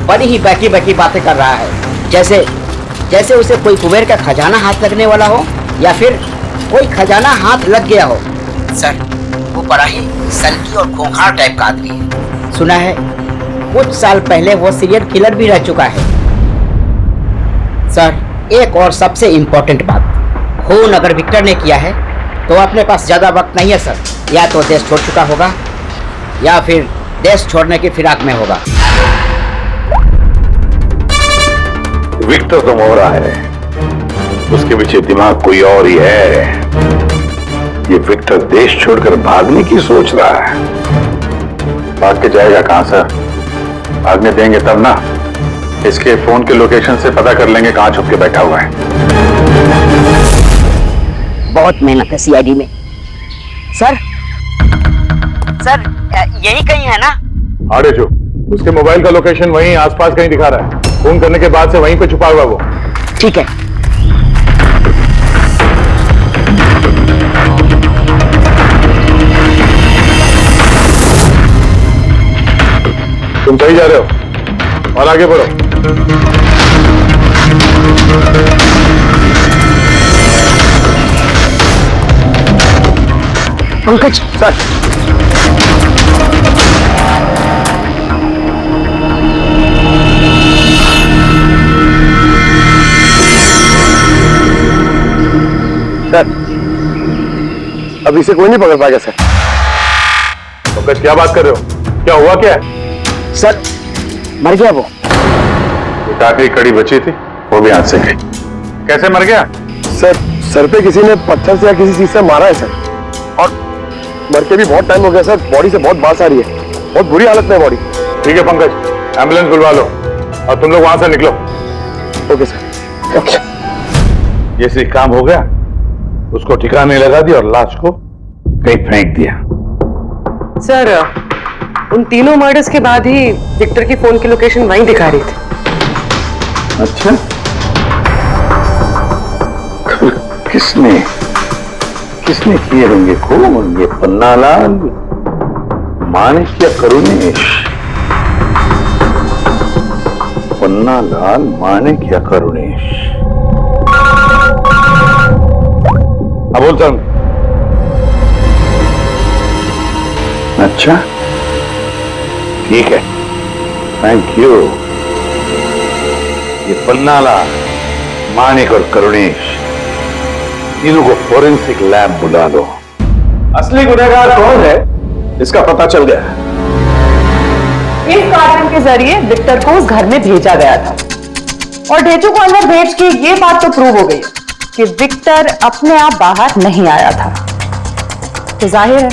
[SPEAKER 13] बड़ी ही बैकी बैकी बातें कर रहा है, जैसे उसे कोई कुबेर का खजाना हाथ लगने वाला हो या फिर कोई खजाना हाथ लग गया हो। सर, वो बड़ा ही सल्की और खूंखार टाइप का आदमी है। सुना है कुछ साल पहले वो सीरियल किलर भी रह चुका है। सर, एक और सबसे इम्पोर्टेंट बात, खून अगर विक्टर ने किया है तो अपने पास ज्यादा वक्त नहीं है सर। या तो देश छोड़ चुका होगा या फिर देश छोड़ने की फिराक में होगा।
[SPEAKER 11] विक्टर तो मोहरा है, उसके पीछे दिमाग कोई और ही है। ये विक्टर देश छोड़कर भागने की सोच रहा है। भाग के जाएगा कहां सर? भागने देंगे तब ना। इसके फोन के लोकेशन से पता कर लेंगे कहां छुप के बैठा हुआ है।
[SPEAKER 13] बहुत मेहनत है सीआईडी में। सर, यही कहीं है ना?
[SPEAKER 5] हाँ जो उसके मोबाइल का लोकेशन वहीं आसपास कहीं दिखा रहा है। फोन करने के बाद से वहीं पे छुपा हुआ वो।
[SPEAKER 13] ठीक है।
[SPEAKER 5] तुम सही जा रहे हो और आगे बढ़ो।
[SPEAKER 13] पंकज सर,
[SPEAKER 11] अभी से कोई नहीं पकड़ पाएगा सर।
[SPEAKER 5] पंकज, क्या बात कर रहे हो? क्या हुआ क्या है?
[SPEAKER 13] सर, मर गया वो।
[SPEAKER 5] एक आखिरी कड़ी बची थी, वो भी हाथ से गई। कैसे मर गया?
[SPEAKER 4] सर, सर पे किसी ने पत्थर से या किसी चीज से मारा है सर, और मर के भी बहुत टाइम हो गया सर। बॉडी से बहुत बांस आ रही है, बहुत बुरी हालत में बॉडी।
[SPEAKER 5] ठीक है पंकज, एम्बुलेंस बुलवा लो और तुम लोग वहां से निकलो।
[SPEAKER 4] Okay sir.
[SPEAKER 11] ओके। जैसे काम हो गया, उसको ठिकाने लगा दिया और लाश को कहीं फेंक दिया।
[SPEAKER 10] सर, उन तीनों मर्डर्स के बाद ही विक्टर की फोन की लोकेशन वहीं दिखा रही थी।
[SPEAKER 11] अच्छा, किसने किए होंगे खून? ये पन्ना लाल, मानिक या करुणेश? पन्ना लाल, मानिक या करुणेश? अब बोलता हूं। अच्छा, ठीक है, थैंक यू। ये पन्ना लाल, मानिक और करुणेश, तीनों को फोरेंसिक लैब बुला लो।
[SPEAKER 5] असली गुनहगार कौन है इसका पता चल गया है।
[SPEAKER 8] इस कार्टन के जरिए विक्टर को उस घर में भेजा गया था और ढेचू को अंदर भेज के ये बात तो प्रूव हो गई कि विक्टर अपने आप बाहर नहीं आया था। तो जाहिर है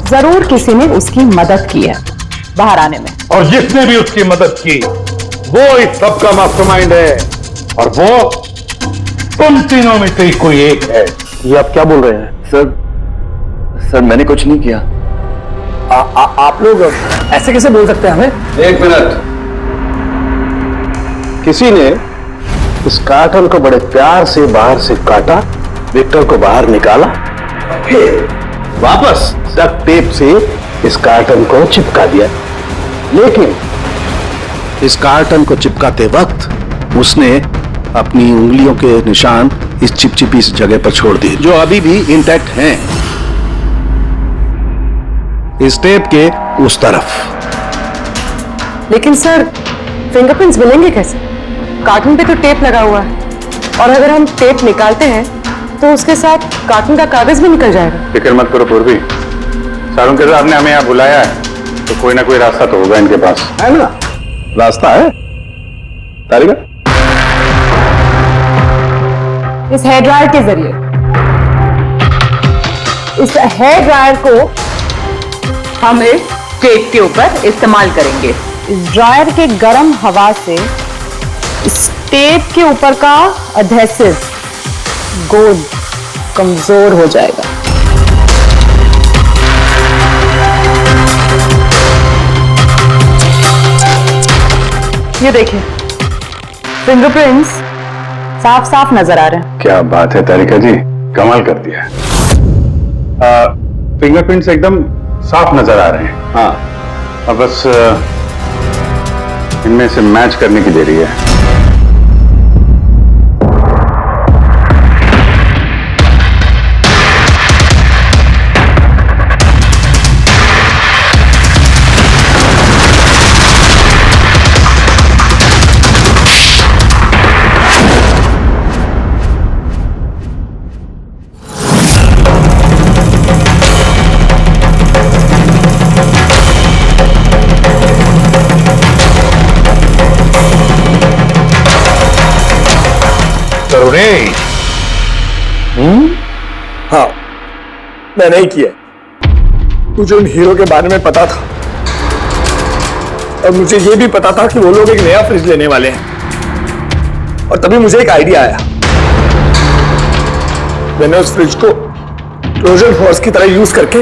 [SPEAKER 8] जरूर किसी ने उसकी मदद की है बाहर आने में।
[SPEAKER 11] और जिसने भी उसकी मदद की वो इस सब का मास्टरमाइंड है, और वो तुम तीनों में से ही कोई एक है।
[SPEAKER 5] ये आप क्या बोल रहे हैं? सर मैंने कुछ नहीं किया।
[SPEAKER 3] आप लोग ऐसे कैसे बोल सकते हैं हमें?
[SPEAKER 5] एक मिनट। किसी ने इस कार्टन को बड़े प्यार से बाहर से काटा, विक्टर को बाहर निकाला, फिर वापस डक्ट टेप से इस कार्टन को चिपका दिया। लेकिन इस कार्टन को चिपकाते वक्त उसने अपनी उंगलियों के निशान इस चिपचिपी इस जगह पर छोड़ दिए, जो अभी भी इंटैक्ट हैं, इस टेप के उस तरफ।
[SPEAKER 10] लेकिन सर फिंगरप्रिंट्स मिलेंगे कैसे? कार्टून पे तो टेप लगा हुआ है, और अगर हम टेप निकालते हैं तो उसके साथ कार्टून का कागज भी निकल जाएगा।
[SPEAKER 5] फिक्र मत करो पूर्वी, सारुण के साहब ने हमें यहाँ बुलाया है तो कोई ना कोई रास्ता तो होगा इनके पास, है ना? रास्ता है तारिका।
[SPEAKER 8] इस हेयर ड्रायर के जरिए इस हेयर ड्रायर को हम इस टेप के ऊपर इस्तेमाल करेंगे। इस ड्रायर के गर्म हवा से इस टेप के ऊपर का एडहेसिव गोंद कमजोर हो जाएगा। ये देखिए, फिंगरप्रिंट्स साफ साफ नजर आ रहे हैं।
[SPEAKER 5] क्या बात है तारिका जी, कमाल कर दिया। फिंगरप्रिंट्स एकदम साफ नजर आ रहे हैं। हाँ, अब बस इनमें से मैच करने की देरी है।
[SPEAKER 3] हाँ, मैं नहीं किया। मुझे उन हीरो के बारे में पता था, और मुझे ये भी पता था कि वो लोग एक नया फ्रिज लेने वाले हैं। और तभी मुझे एक आइडिया आया। मैंने उस फ्रिज को ट्रोजन हॉर्स की तरह यूज करके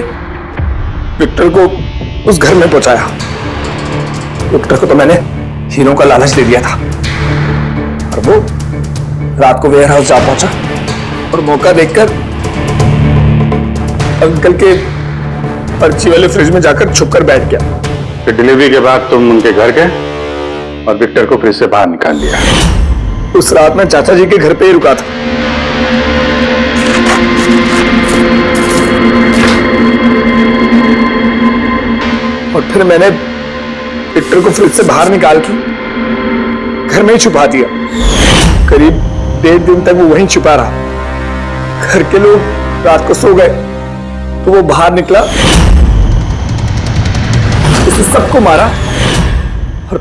[SPEAKER 3] विक्टर को उस घर में पहुंचाया। विक्टर को तो मैंने हीरो का लालच दे दिया था, और वो रात को वेयर हाउस जा पहुंचा और मौका देखकर अंकल के पर्ची वाले फ्रिज में जाकर छुपकर बैठ गया।
[SPEAKER 5] फिर डिलीवरी के बाद तुम उनके घर गए और विक्टर को फ्रिज से बाहर निकाल लिया।
[SPEAKER 3] उस रात मैं चाचा जी के घर पे ही रुका था। और फिर मैंने विक्टर को फ्रिज से बाहर निकाल के घर में ही छुपा दिया। करीब 1.5 दिन तक वो वहीं छुपा रहा। घर के लोग रात को सो गए तो वो बाहर निकला, उसे सबको मारा, और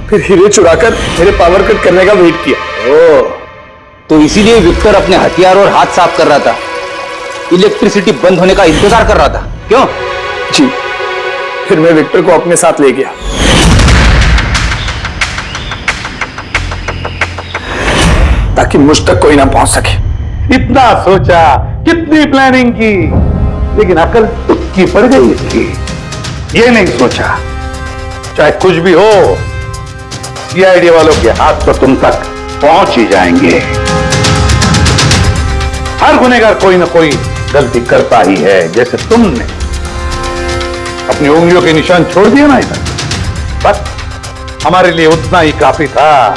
[SPEAKER 3] फिर हीरे चुराकर मेरे पावर कट करने का वेट किया।
[SPEAKER 1] ओह, तो इसीलिए विक्टर अपने हथियार और हाथ साफ कर रहा था, इलेक्ट्रिसिटी बंद होने का इंतजार कर रहा था, क्यों?
[SPEAKER 3] जी, फिर मैं विक्टर को अपने साथ ले गया, ताकि मुझ तक कोई ना पहुंच सके।
[SPEAKER 11] इतना सोचा, कितनी प्लानिंग की, लेकिन अकल की पड़ गई इसकी। ये नहीं सोचा चाहे कुछ भी हो, सीआईडी वालों के हाथ तो तुम तक पहुंच ही जाएंगे। हर गुनहगार कोई ना कोई गलती करता ही है, जैसे तुमने अपनी उंगलियों के निशान छोड़ दिए ना इधर, बस हमारे लिए उतना ही काफी था।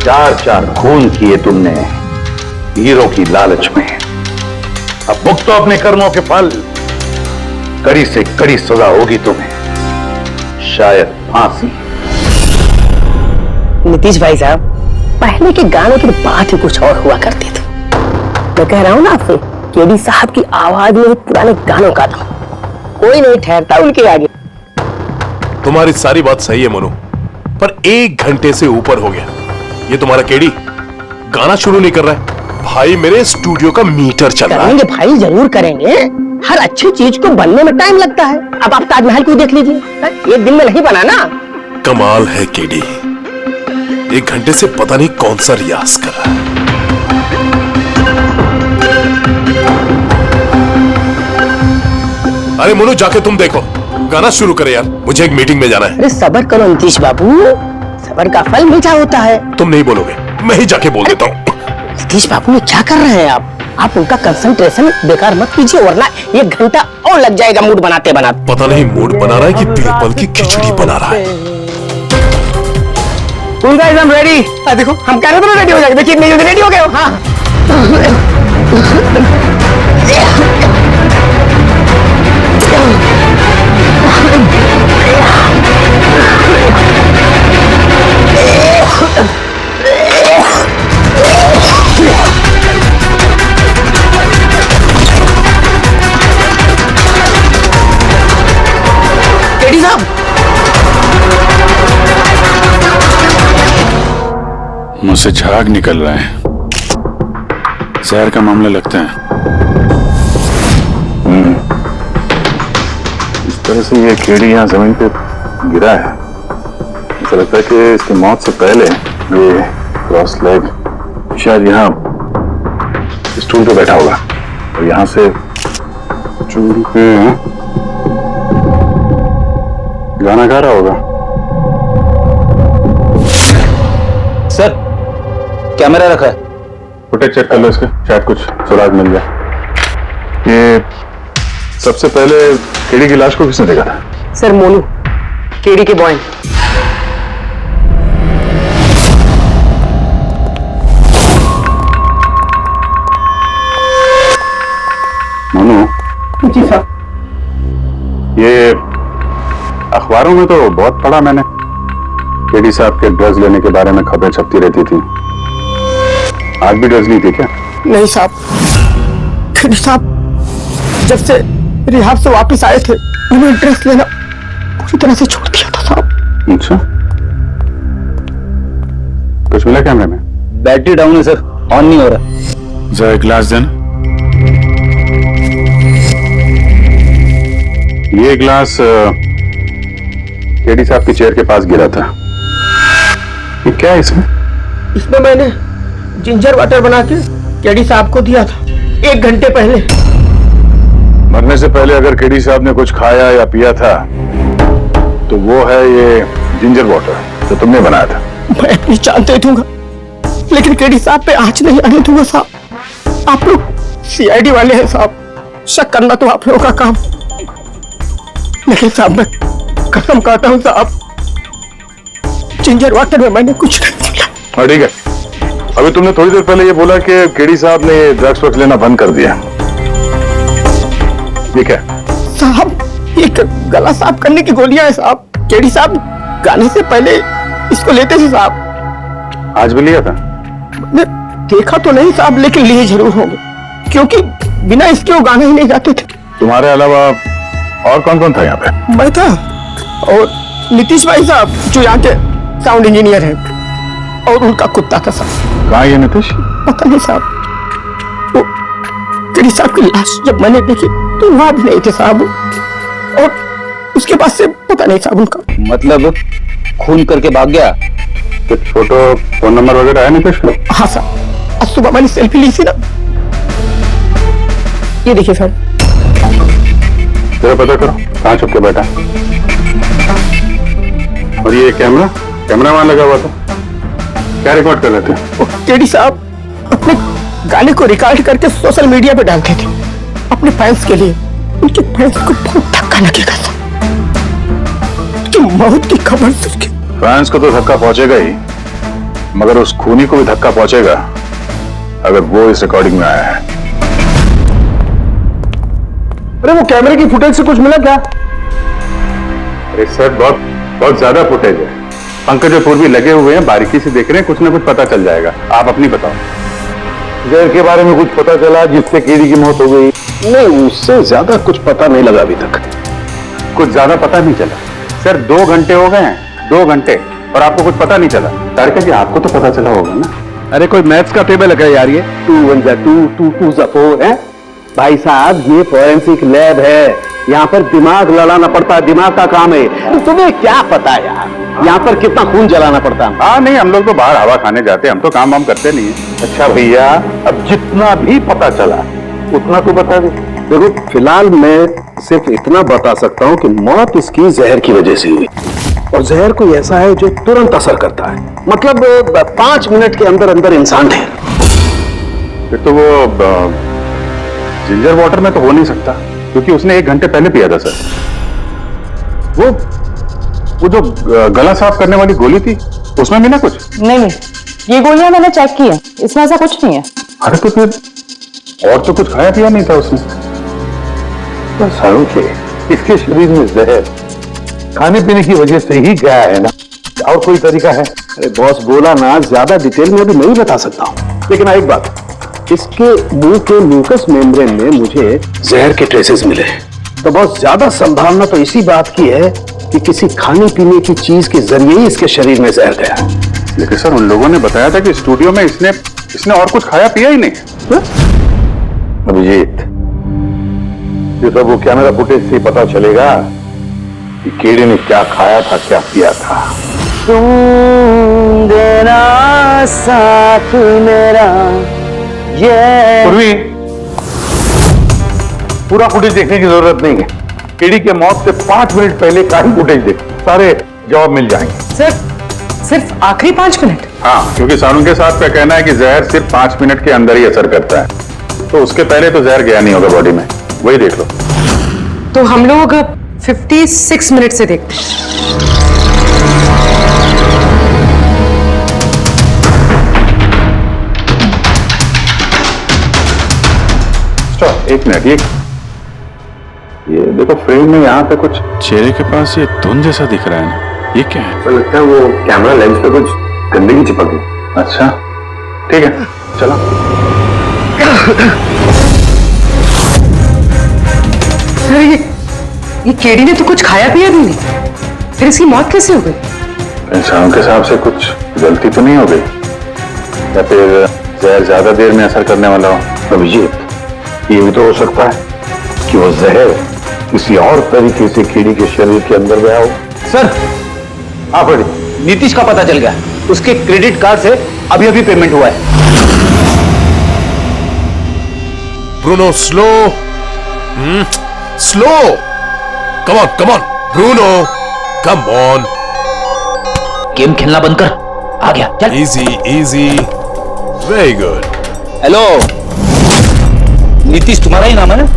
[SPEAKER 11] 4 खून किए तुमने हीरो की लालच में। अब भुगतो अपने कर्मों के फल। कड़ी से कड़ी सजा होगी तुम्हें, शायद फांसी।
[SPEAKER 13] नीतीश भाई साहब, पहले के गानों की बात ही कुछ और हुआ करती थी। मैं कह रहा हूँ ना आपसे, केडी साहब की आवाज में पुराने गानों का था, कोई नहीं ठहरता उनके आगे।
[SPEAKER 14] तुम्हारी सारी बात सही है मनु, पर 1 घंटे से ऊपर हो गया, ये तुम्हारा केडी गाना शुरू नहीं कर रहा है। भाई मेरे स्टूडियो का मीटर चल रहा है।
[SPEAKER 13] करेंगे भाई, जरूर करेंगे। हर अच्छी चीज को बनने में टाइम लगता है। अब आप ताजमहल को देख लीजिए, एक दिन में नहीं बना ना।
[SPEAKER 14] कमाल है केडी, 1 घंटे से पता नहीं कौन सा रियाज कर रहा है। अरे मोनू, जाके तुम देखो, गाना शुरू करे यार, मुझे एक मीटिंग में जाना है।
[SPEAKER 13] अरे सब्र करो नीतीश बाबू, सब्र का फल मीठा होता है।
[SPEAKER 14] तुम नहीं बोलोगे, मैं ही जाके बोल देता हूँ।
[SPEAKER 13] नीतीश बाबू, ये क्या कर रहे हैं आप उनका कंसंट्रेशन बेकार मत कीजिए, वरना 1 घंटा और लग जाएगा मूड बनाते बनाते।
[SPEAKER 14] पता नहीं मूड बना रहा है कि बीरबल की खिचड़ी बना रहा है।
[SPEAKER 13] हम रेडी। देखो हम कह रहे थे रेडी हो जाएंगे, देखिए नहीं रेडी हो गए हो। हाँ केडी साहब,
[SPEAKER 6] मुझसे झाग निकल रहा है, जहर का मामला लगता है।
[SPEAKER 5] इस तरह से ये केडी यहाँ जमीन पे गिरा है, ऐसा लगता है कि इसकी मौत से पहले ये क्रॉस लेग शायद यहाँ स्टूल पे बैठा होगा और यहाँ से स्टूल पे गाना गा रहा होगा।
[SPEAKER 1] सर, कैमरा रखा है,
[SPEAKER 5] फुटेज चेक कर लो इसके, शायद कुछ सुराग मिल जाए। ये सबसे पहले केडी की लाश को किसने देखा था?
[SPEAKER 13] सर मोनू, केडी के बॉय।
[SPEAKER 5] मोनू
[SPEAKER 13] जी साहब।
[SPEAKER 5] ये अखबारों में तो बहुत पढ़ा मैंने, केडी साहब के ड्रग्स लेने के बारे में खबरें छपती रहती थी। आज भी ड्रग्स ली थी क्या?
[SPEAKER 13] नहीं साहब, केडी साहब जब से रिहाब से वापस आए थे, उन्होंने ड्रग्स लेना पूरी तरह से छोड़ दिया था साहब।
[SPEAKER 5] अच्छा, कुछ मिला कैमरे में?
[SPEAKER 1] बैटरी डाउन है सर, ऑन नहीं हो रहा।
[SPEAKER 6] जरा एक ग्लास देना।
[SPEAKER 5] ये ग्लास केडी साहब की चेयर के पास गिरा था। ये क्या है इसमें?
[SPEAKER 13] इसमें मैंने जिंजर वाटर बना के केडी साहब को दिया था 1 घंटे पहले।
[SPEAKER 5] मरने से पहले अगर केडी साहब ने कुछ खाया या पिया था तो वो है ये जिंजर वाटर जो तुमने बनाया था।
[SPEAKER 13] मैं अपनी जान दे दूंगा, लेकिन केडी साहब पे आंच नहीं आने दूंगा साहब। आप लोग सीआईडी वाले हैं साहब, शक करना तो आप लोगों का काम, लेकिन साहब मैं कसम खाता हूँ साहब, जिंजर वाटर में मैंने कुछ नहीं किया।
[SPEAKER 5] हाँ ठीक है, अभी तुमने थोड़ी देर पहले ये बोला कि केडी साहब ने ये ड्रग्स वग्स लेना बंद कर दिया, ठीक है?
[SPEAKER 13] साहब ये गला साफ करने की गोलियां हैं साहब। केडी साहब गाने से पहले इसको लेते थे साहब।
[SPEAKER 5] आज भी लिया था?
[SPEAKER 13] मैंने देखा तो नहीं साहब, लेकिन लिए जरूर होंगे, क्योंकि बिना इसके वो गाने ही नहीं गाते थे।
[SPEAKER 5] तुम्हारे अलावा और कौन कौन था यहाँ पे?
[SPEAKER 13] मैं था और नीतीश भाई साहब जो यहाँ के साउंड इंजीनियर हैं, और उनका कुत्ता था साहब।
[SPEAKER 5] कहाँ ये नीतीश?
[SPEAKER 13] पता नहीं साहब, वो केडी साहब की लाश जब मैंने देखी तो वहां भी नहीं थे साहब, और उसके बाद से पता नहीं साहब उनका।
[SPEAKER 1] मतलब खून करके भाग गया?
[SPEAKER 5] कुछ फोटो फोन नंबर वगैरह है नीतीश का?
[SPEAKER 13] हाँ साहब, आज सुबह मैंने सेल्फी ली थी ना, ये देखिए साहब।
[SPEAKER 5] जरा पता करो कहाँ छुप के बैठा। और ये कैमरा वहां लगा हुआ था, क्या रिकॉर्ड कर रहे थे?
[SPEAKER 13] केडी साहब अपने गाने को रिकॉर्ड करके सोशल मीडिया पे डालते थे अपने फैंस के लिए। उनके फैंस को बहुत धक्का लगेगा साहब, कि मौत की खबर सुन के।
[SPEAKER 5] फैंस को तो धक्का पहुंचेगा ही, मगर उस खूनी को भी धक्का पहुंचेगा अगर वो इस रिकॉर्डिंग में आया है।
[SPEAKER 4] अरे वो कैमरे की फुटेज से कुछ मिला क्या?
[SPEAKER 5] अरे सर बहुत ज्यादा फुटेज है,
[SPEAKER 6] पंकज और पूर्वी लगे हुए हैं, बारीकी से देख रहे हैं, कुछ ना कुछ पता चल जाएगा। आप अपनी बताओ।
[SPEAKER 11] जहर के बारे में कुछ पता चला जिससे केडी की मौत हो गई?
[SPEAKER 12] नहीं, उससे ज्यादा कुछ पता नहीं लगा अभी तक।
[SPEAKER 6] कुछ ज्यादा पता नहीं चला सर। 2 घंटे हो गए हैं, 2 घंटे, और आपको कुछ पता नहीं चला। तारिका जी, आपको तो पता चला होगा ना?
[SPEAKER 4] अरे कोई मैथ्स का टेबल लगा यार, ये 2 1 जा 2 2 2 जा 4 है भाई साहब। ये फॉरेंसिक लैब है, यहाँ पर दिमाग लड़ाना पड़ता है, दिमाग का काम है। तुम्हें क्या पता यार, यहाँ पर कितना खून जलाना पड़ता है?
[SPEAKER 6] हाँ नहीं, हम लोग तो बाहर हवा खाने जाते हैं, हम तो काम वाम करते नहीं है।
[SPEAKER 11] अच्छा भैया, अब जितना भी पता चला उतना तो बता दे।
[SPEAKER 12] देखो, फिलहाल मैं सिर्फ इतना बता सकता हूँ कि मौत इसकी जहर की वजह से हुई, और जहर कोई ऐसा है जो तुरंत असर करता है, मतलब 5 मिनट के अंदर अंदर इंसान है।
[SPEAKER 6] फिर तो वो जिंजर वाटर में तो हो नहीं सकता, क्योंकि उसने 1 घंटे पहले पिया था सर। वो जो गला साफ करने वाली गोली थी, उसमें भी ना कुछ?
[SPEAKER 8] नहीं, ये गोलियां मैंने चेक की है, इसमें ऐसा कुछ नहीं है।
[SPEAKER 6] अरे तो फिर और तो कुछ खाया पिया नहीं था उसने?
[SPEAKER 11] सारू के इसके शरीर में जहर खाने पीने की वजह से ही गया है ना, और कोई तरीका है?
[SPEAKER 12] अरे बॉस बोला ना, ज्यादा डिटेल में अभी नहीं बता सकता हूँ, लेकिन एक बात, इसके मुंह के म्यूकस मेम्ब्रेन में मुझे जहर के ट्रेसेस मिले, तो बहुत ज्यादा संभावना तो इसी बात की है कि किसी खाने पीने की चीज के जरिए ही इसके शरीर में जहर गया।
[SPEAKER 6] लेकिन सर, उन लोगों ने बताया था कि स्टूडियो में इसने और कुछ खाया पिया ही नहीं।
[SPEAKER 11] अभिजीत, ये सब वो कैमरा फुटेज से पता चलेगा कि केडी ने क्या खाया था, क्या पिया था।
[SPEAKER 13] तुम देना साथ मेरा, ये
[SPEAKER 11] पूर्वी, पूरा फुटेज देखने की जरूरत नहीं है। केडी के मौत से 5 मिनट पहले का ही फुटेज देख, सारे जवाब मिल जाएंगे।
[SPEAKER 10] सिर्फ आखिरी 5 मिनट?
[SPEAKER 6] हाँ, क्योंकि सानू के साथ का कहना है कि जहर सिर्फ 5 मिनट के अंदर ही असर करता है, तो उसके पहले तो जहर गया नहीं होगा बॉडी में। वही देख लो।
[SPEAKER 10] तो हम लोग 56 मिनट से देखते हैं।
[SPEAKER 6] एक मिनट, ये देखो फ्रेम में यहाँ पे कुछ चेहरे के पास ये धुंध जैसा दिख रहा है ना, ये क्या है?
[SPEAKER 11] तो लगता है वो कैमरा लेंस पे कुछ गंदगी चिपक गई।
[SPEAKER 6] अच्छा ठीक है, चलो।
[SPEAKER 10] सर, ये केडी ने तो कुछ खाया पिया भी नहीं, फिर इसकी मौत कैसे हो गई?
[SPEAKER 6] इंसानों के हिसाब से कुछ गलती तो नहीं हो गई, या फिर जहर ज्यादा देर में असर करने वाला हो?
[SPEAKER 11] अभिजीत, ये भी तो हो सकता है कि वो जहर किसी और तरीके से केडी के शरीर के अंदर गया हो।
[SPEAKER 1] सर, हाँ बड़ी नीतीश का पता चल गया, उसके क्रेडिट कार्ड से अभी अभी पेमेंट हुआ है।
[SPEAKER 14] Bruno, slow slow, come on Bruno, come on.
[SPEAKER 13] Game खेलना बंद कर, आ गया, चल।
[SPEAKER 14] Easy, very good.
[SPEAKER 1] Hello, Nitish तुम्हारा ही नाम है ना?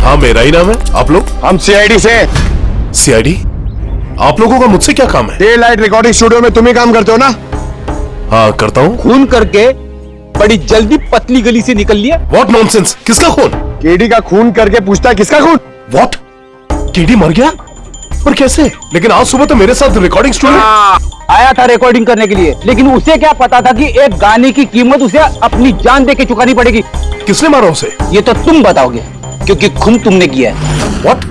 [SPEAKER 14] हाँ, मेरा ही नाम है। आप लोग?
[SPEAKER 12] हम सीआईडी से।
[SPEAKER 14] सीआईडी? आप लोगों का मुझसे क्या काम है?
[SPEAKER 12] डे लाइट रिकॉर्डिंग स्टूडियो में तुम ही काम करते हो ना?
[SPEAKER 14] हाँ, करता हूँ।
[SPEAKER 1] खून करके बड़ी जल्दी पतली गली से निकल लिया।
[SPEAKER 14] व्हाट नॉनसेंस, किसका खून?
[SPEAKER 12] केडी का खून करके पूछता है किसका खून?
[SPEAKER 14] व्हाट? केडी मर गया? पर कैसे? लेकिन आज सुबह तो मेरे साथ रिकॉर्डिंग स्टूडियो
[SPEAKER 1] आया था रिकॉर्डिंग करने के लिए, लेकिन उसे क्या पता था कि एक गाने की कीमत उसे अपनी जान दे के चुकानी पड़ेगी।
[SPEAKER 14] किसने मारा उसे?
[SPEAKER 1] ये तो तुम बताओगे, क्योंकि खून तुमने किया है।
[SPEAKER 14] व्हाट?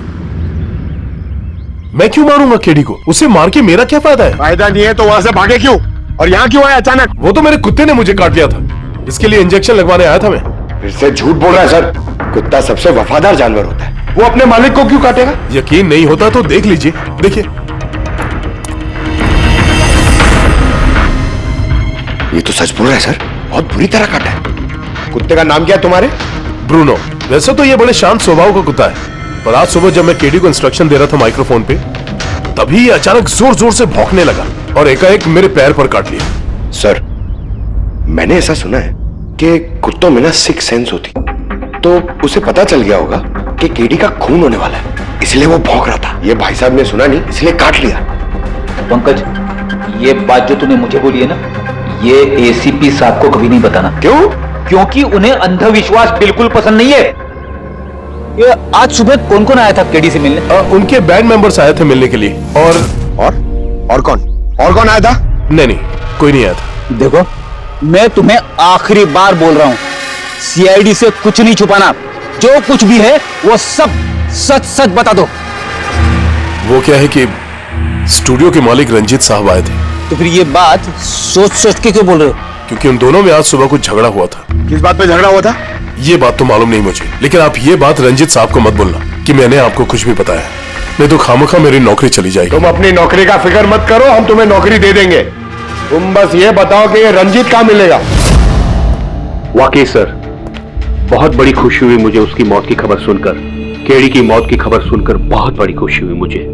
[SPEAKER 14] मैं क्यों मारूंगा केडी को? उसे मार के मेरा क्या फायदा है?
[SPEAKER 12] फायदा नहीं है तो वहां से भागे क्यों, और यहाँ क्यों आया अचानक?
[SPEAKER 14] वो तो मेरे कुत्ते ने मुझे काट लिया था, इसके लिए इंजेक्शन लगवाने आया था मैं।
[SPEAKER 12] फिर से झूठ बोल रहा है सर। कुत्ता सबसे वफादार जानवर होता है, वो अपने मालिक को क्यों काटेगा?
[SPEAKER 14] यकीन नहीं होता तो देख लीजिए, देखिए।
[SPEAKER 12] ये तो सच बोल रहा है सर, बहुत बुरी तरह काटा है। कुत्ते का नाम क्या है तुम्हारे?
[SPEAKER 14] ब्रूनो। वैसे तो ये बड़े शांत स्वभाव का कुत्ता है, पर आज सुबह जब मैं केडी को इंस्ट्रक्शन दे रहा था माइक्रोफोन पे, तभी ये अचानक जोर जोर से भौंकने लगा और एकाएक मेरे पैर पर काट लिया।
[SPEAKER 12] सर, मैंने ऐसा सुना है कि कुत्तों में ना सिक्स सेंस होती, तो उसे पता चल गया होगा कि केडी का खून होने वाला है, इसलिए वो भौंक रहा था। ये भाई साहब ने सुना नहीं, इसलिए काट लिया।
[SPEAKER 1] पंकज, ये बात जो तूने मुझे बोली है ना, ये एसीपी साहब को कभी नहीं बताना।
[SPEAKER 12] क्यों?
[SPEAKER 1] क्योंकि उन्हें अंधविश्वास बिल्कुल पसंद नहीं है। ये आज सुबह कौन कौन आया था केडी से मिलने?
[SPEAKER 14] उनके बैंड मेंबर्स आए थे मिलने के लिए। और
[SPEAKER 12] कौन?
[SPEAKER 3] और कौन आया था?
[SPEAKER 14] नहीं नहीं, कोई नहीं आया था।
[SPEAKER 1] देखो, मैं तुम्हें आखिरी बार बोल रहा हूं, सीआईडी से कुछ नहीं छुपाना। जो कुछ भी है वो सब सच सच बता दो।
[SPEAKER 14] वो क्या है कि स्टूडियो के मालिक रंजीत साहब आए थे।
[SPEAKER 1] तो फिर ये बात सोच सोच के क्यों बोल रहे हो?
[SPEAKER 14] क्योंकि उन दोनों में आज सुबह कुछ झगड़ा हुआ था।
[SPEAKER 3] किस बात पे झगड़ा हुआ था?
[SPEAKER 14] ये बात तो मालूम नहीं मुझे, लेकिन आप ये बात रंजीत साहब को मत बोलना कि मैंने आपको कुछ भी बताया, नहीं तो खामखा मेरी नौकरी चली जाएगी।
[SPEAKER 3] तुम अपनी नौकरी का फिक्र मत करो, हम तुम्हें नौकरी दे देंगे। तुम बस ये बताओ कि ये रंजीत कहाँ मिलेगा?
[SPEAKER 12] वाकई सर, बहुत बड़ी खुशी हुई मुझे उसकी मौत की खबर सुनकर। केडी की मौत की खबर सुनकर बहुत बड़ी खुशी हुई मुझे।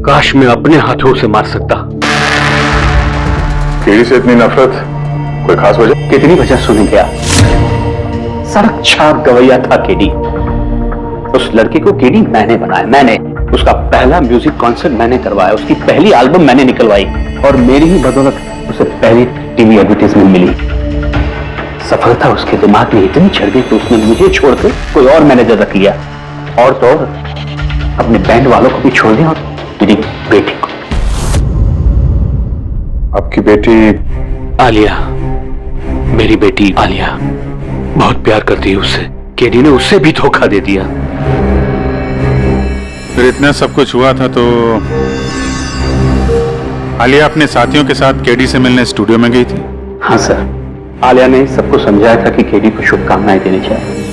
[SPEAKER 12] काश मैं अपने हाथों से मार सकता।
[SPEAKER 5] केडी से इतनी नफरत, कोई खास वजह?
[SPEAKER 12] कितनी वजह सुनेंगे आप? सड़क छाप गवैया था केडी। उस लड़की को केडी मैंने बनाया, मैंने उसका पहला म्यूजिक कॉन्सर्ट मैंने करवाया, उसकी पहली एल्बम मैंने निकलवाई और मेरी ही बदौलत उसे पहली टीवी एडवर्टाइजमेंट मिली। सफलता उसके दिमाग में इतनी चढ़ गई कि उसने मुझे छोड़कर कोई और मैनेजर रख लिया, और तो और अपने बैंड वालों को भी छोड़ दिया और मेरी बेटी को।
[SPEAKER 5] आपकी बेटी
[SPEAKER 12] आलिया, मेरी बेटी आलिया बहुत प्यार करती है उससे। केडी ने उससे भी धोखा दे दिया।
[SPEAKER 6] फिर इतना सब कुछ हुआ था तो आलिया अपने साथियों के साथ केडी से मिलने स्टूडियो में गई थी?
[SPEAKER 12] हाँ सर, आलिया ने सबको समझाया था कि केडी को शुभकामनाएं देनी चाहिए।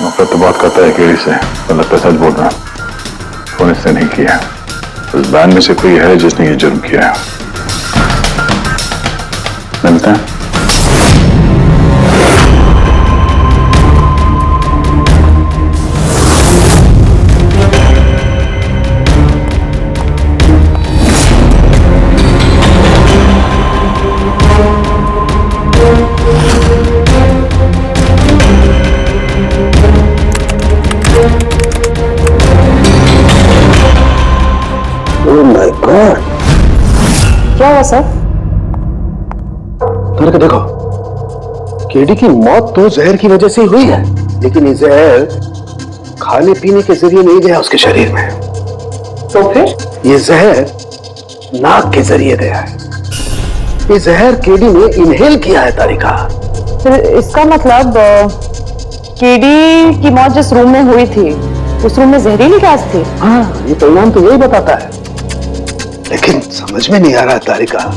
[SPEAKER 5] नफरत तो बहुत करता है केडी से, पर लगता सच बोल रहा। फोन इससे नहीं किया। उस बैंड में से कोई है जिसने ये जुर्म किया है। मिलता है।
[SPEAKER 9] क्या हुआ सर?
[SPEAKER 12] देखो, केडी की मौत तो जहर की वजह से ही हुई है, लेकिन ये जहर खाने पीने के जरिए नहीं गया उसके शरीर में।
[SPEAKER 10] तो फिर
[SPEAKER 12] ये जहर नाक के जरिए गया है। ये जहर केडी ने इनहेल किया है तारिका।
[SPEAKER 8] फिर इसका मतलब केडी की मौत जिस रूम में हुई थी उस रूम में जहरीली गैस थी?
[SPEAKER 12] हाँ, ये परिणाम तो यही बताता है, लेकिन समझ में नहीं आ रहा तारिका,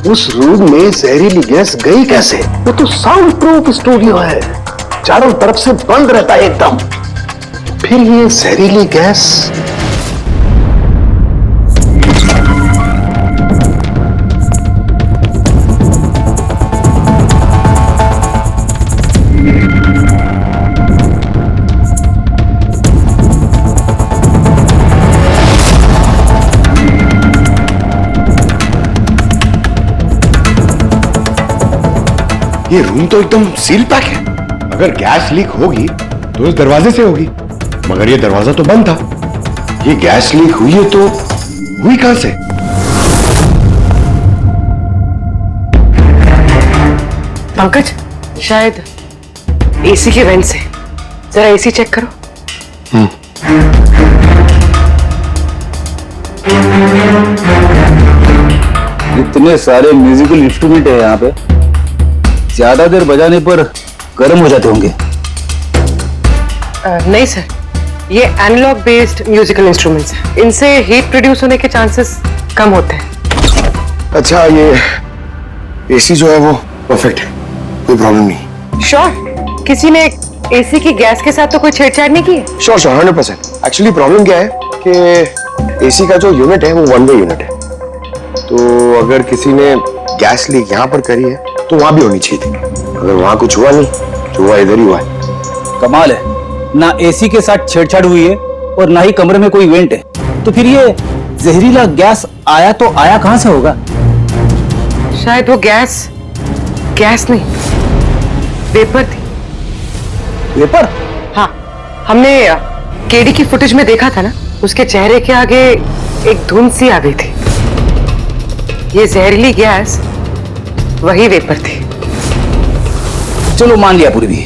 [SPEAKER 12] उस रूम में जहरीली गैस गई कैसे? वो तो साउंड प्रूफ स्टूडियो है, चारों तरफ से बंद रहता है एकदम। फिर ये जहरीली गैस
[SPEAKER 3] ये रूम तो एकदम सील पैक है। अगर गैस लीक होगी तो इस दरवाजे से होगी, मगर ये दरवाजा तो बंद था। ये गैस लीक हुई है तो हुई कहां से?
[SPEAKER 10] पंकज, शायद एसी के वेंट से। जरा एसी चेक करो।
[SPEAKER 1] इतने सारे म्यूजिकल इंस्ट्रूमेंट है यहाँ पे, ज्यादा देर बजाने पर गर्म हो जाते होंगे।
[SPEAKER 10] नहीं सर, ये एनालॉग बेस्ड म्यूजिकल इंस्ट्रूमेंट्स हैं। इनसे हीट प्रोड्यूस होने के चांसेस कम होते हैं।
[SPEAKER 3] अच्छा, ये एसी जो है वो परफेक्ट है, कोई प्रॉब्लम नहीं।
[SPEAKER 10] श्योर? किसी ने एसी की गैस के साथ तो कोई छेड़छाड़ नहीं की?
[SPEAKER 3] श्योर 100%। एक्चुअली प्रॉब्लम क्या है कि एसी का जो यूनिट है वो वन वे यूनिट है, तो अगर किसी ने गैस लीक यहाँ पर करी है तो वहां भी होनी चाहिए थी। अगर वहां कुछ हुआ नहीं तो हुआ इधर ही हुआ है।
[SPEAKER 1] कमाल है, ना एसी के साथ छेड़छाड़ हुई है और ना ही कमरे में कोई वेंट है, तो फिर ये जहरीला गैस आया तो आया कहां से होगा?
[SPEAKER 10] शायद वो गैस नहीं, वेपर थी।
[SPEAKER 1] वेपर?
[SPEAKER 10] हाँ, हमने केडी की फुटेज में देखा था ना, उसके चेहरे के आगे एक धुंध सी आ गई थी। ये जहरीली गैस वही वेपर थी।
[SPEAKER 1] चलो मान लिया पूर्वी,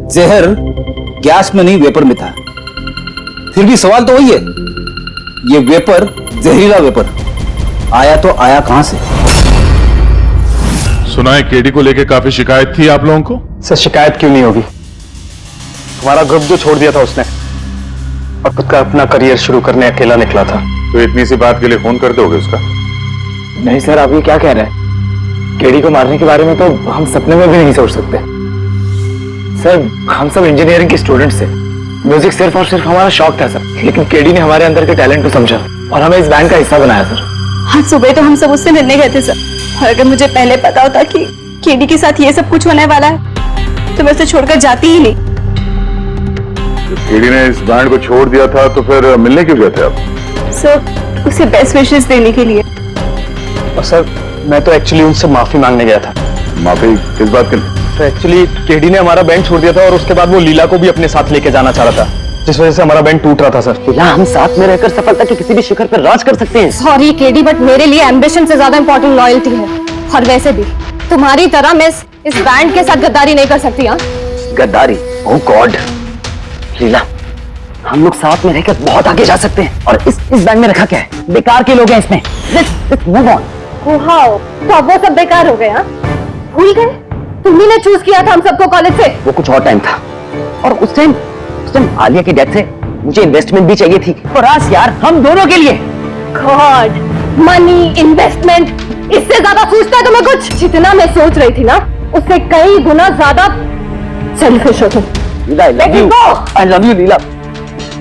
[SPEAKER 1] जहर गैस में नहीं वेपर में था। फिर भी सवाल तो वही है, ये वेपर जहरीला वेपर आया तो आया कहां से?
[SPEAKER 2] सुना है केडी को लेकर काफी शिकायत थी आप लोगों को?
[SPEAKER 4] सर शिकायत क्यों नहीं होगी? हमारा ग्रुप जो छोड़ दिया था उसने और खुद का अपना करियर शुरू करने अकेला निकला था।
[SPEAKER 6] तो इतनी सी बात के लिए फोन कर दोगे उसका?
[SPEAKER 3] नहीं सर, आप ये क्या कह रहे हैं? केडी को मारने के बारे में तो हम सपने में भी नहीं सोच सकते। सर हम सब इंजीनियरिंग के स्टूडेंट्स थे, म्यूजिक सिर्फ और सिर्फ हमारा शौक था सर, लेकिन केडी ने हमारे अंदर के टैलेंट को समझा और हमें इस बैंड का हिस्सा बनाया सर।
[SPEAKER 9] आज सुबह तो हम सब उससे मिलने गए थे सर, और अगर मुझे पहले पता होता कि केडी के साथ ये सब कुछ होने वाला है तो मैं उसे छोड़कर जाती ही नहीं।
[SPEAKER 6] केडी ने इस बैंड को छोड़ दिया था तो फिर मिलने क्यों गए थे आप?
[SPEAKER 9] सर उसे बेस्ट विशेस देने के लिए।
[SPEAKER 4] और सर मैं तो एक्चुअली उनसे माफी मांगने गया था।
[SPEAKER 6] माफी किस बात के?
[SPEAKER 4] तो एक्चुअली केडी ने हमारा बैंड छोड़ दिया था और उसके बाद वो लीला को भी अपने साथ लेके जाना चाह रहा था, जिस वजह से हमारा बैंड टूट रहा था सर।
[SPEAKER 3] लीला, हम साथ में रहकर सफलता के किसी भी शिखर पर राज कर सकते हैं।
[SPEAKER 9] सॉरी केडी, बट मेरे लिए एम्बिशन से ज्यादा इंपॉर्टेंट लॉयल्टी है। और वैसे भी तुम्हारी तरह मैं इस बैंड के साथ गद्दारी नहीं कर सकती। हाँ
[SPEAKER 3] गद्दारी? ओह गॉड लीला, हम लोग साथ में रहकर बहुत आगे जा सकते हैं। और इस बैंड में रखा क्या है? बेकार के लोग हैं इसमें। Let's move on.
[SPEAKER 9] तो अब वो सब बेकार हो गए? हाँ भूल गए? तुम्ही ने चूज किया था हम सबको कॉलेज से।
[SPEAKER 3] वो कुछ और टाइम था, और उस टाइम आलिया की डेथ से मुझे इन्वेस्टमेंट भी चाहिए थी, और आज यार हम दोनों के लिए
[SPEAKER 9] गॉड, मनी, इन्वेस्टमेंट, इससे ज्यादा सोचता है तुम्हें कुछ? जितना मैं सोच रही थी ना उससे कई गुना ज्यादा सेल्फिश हो तुम।
[SPEAKER 3] I love you लीला,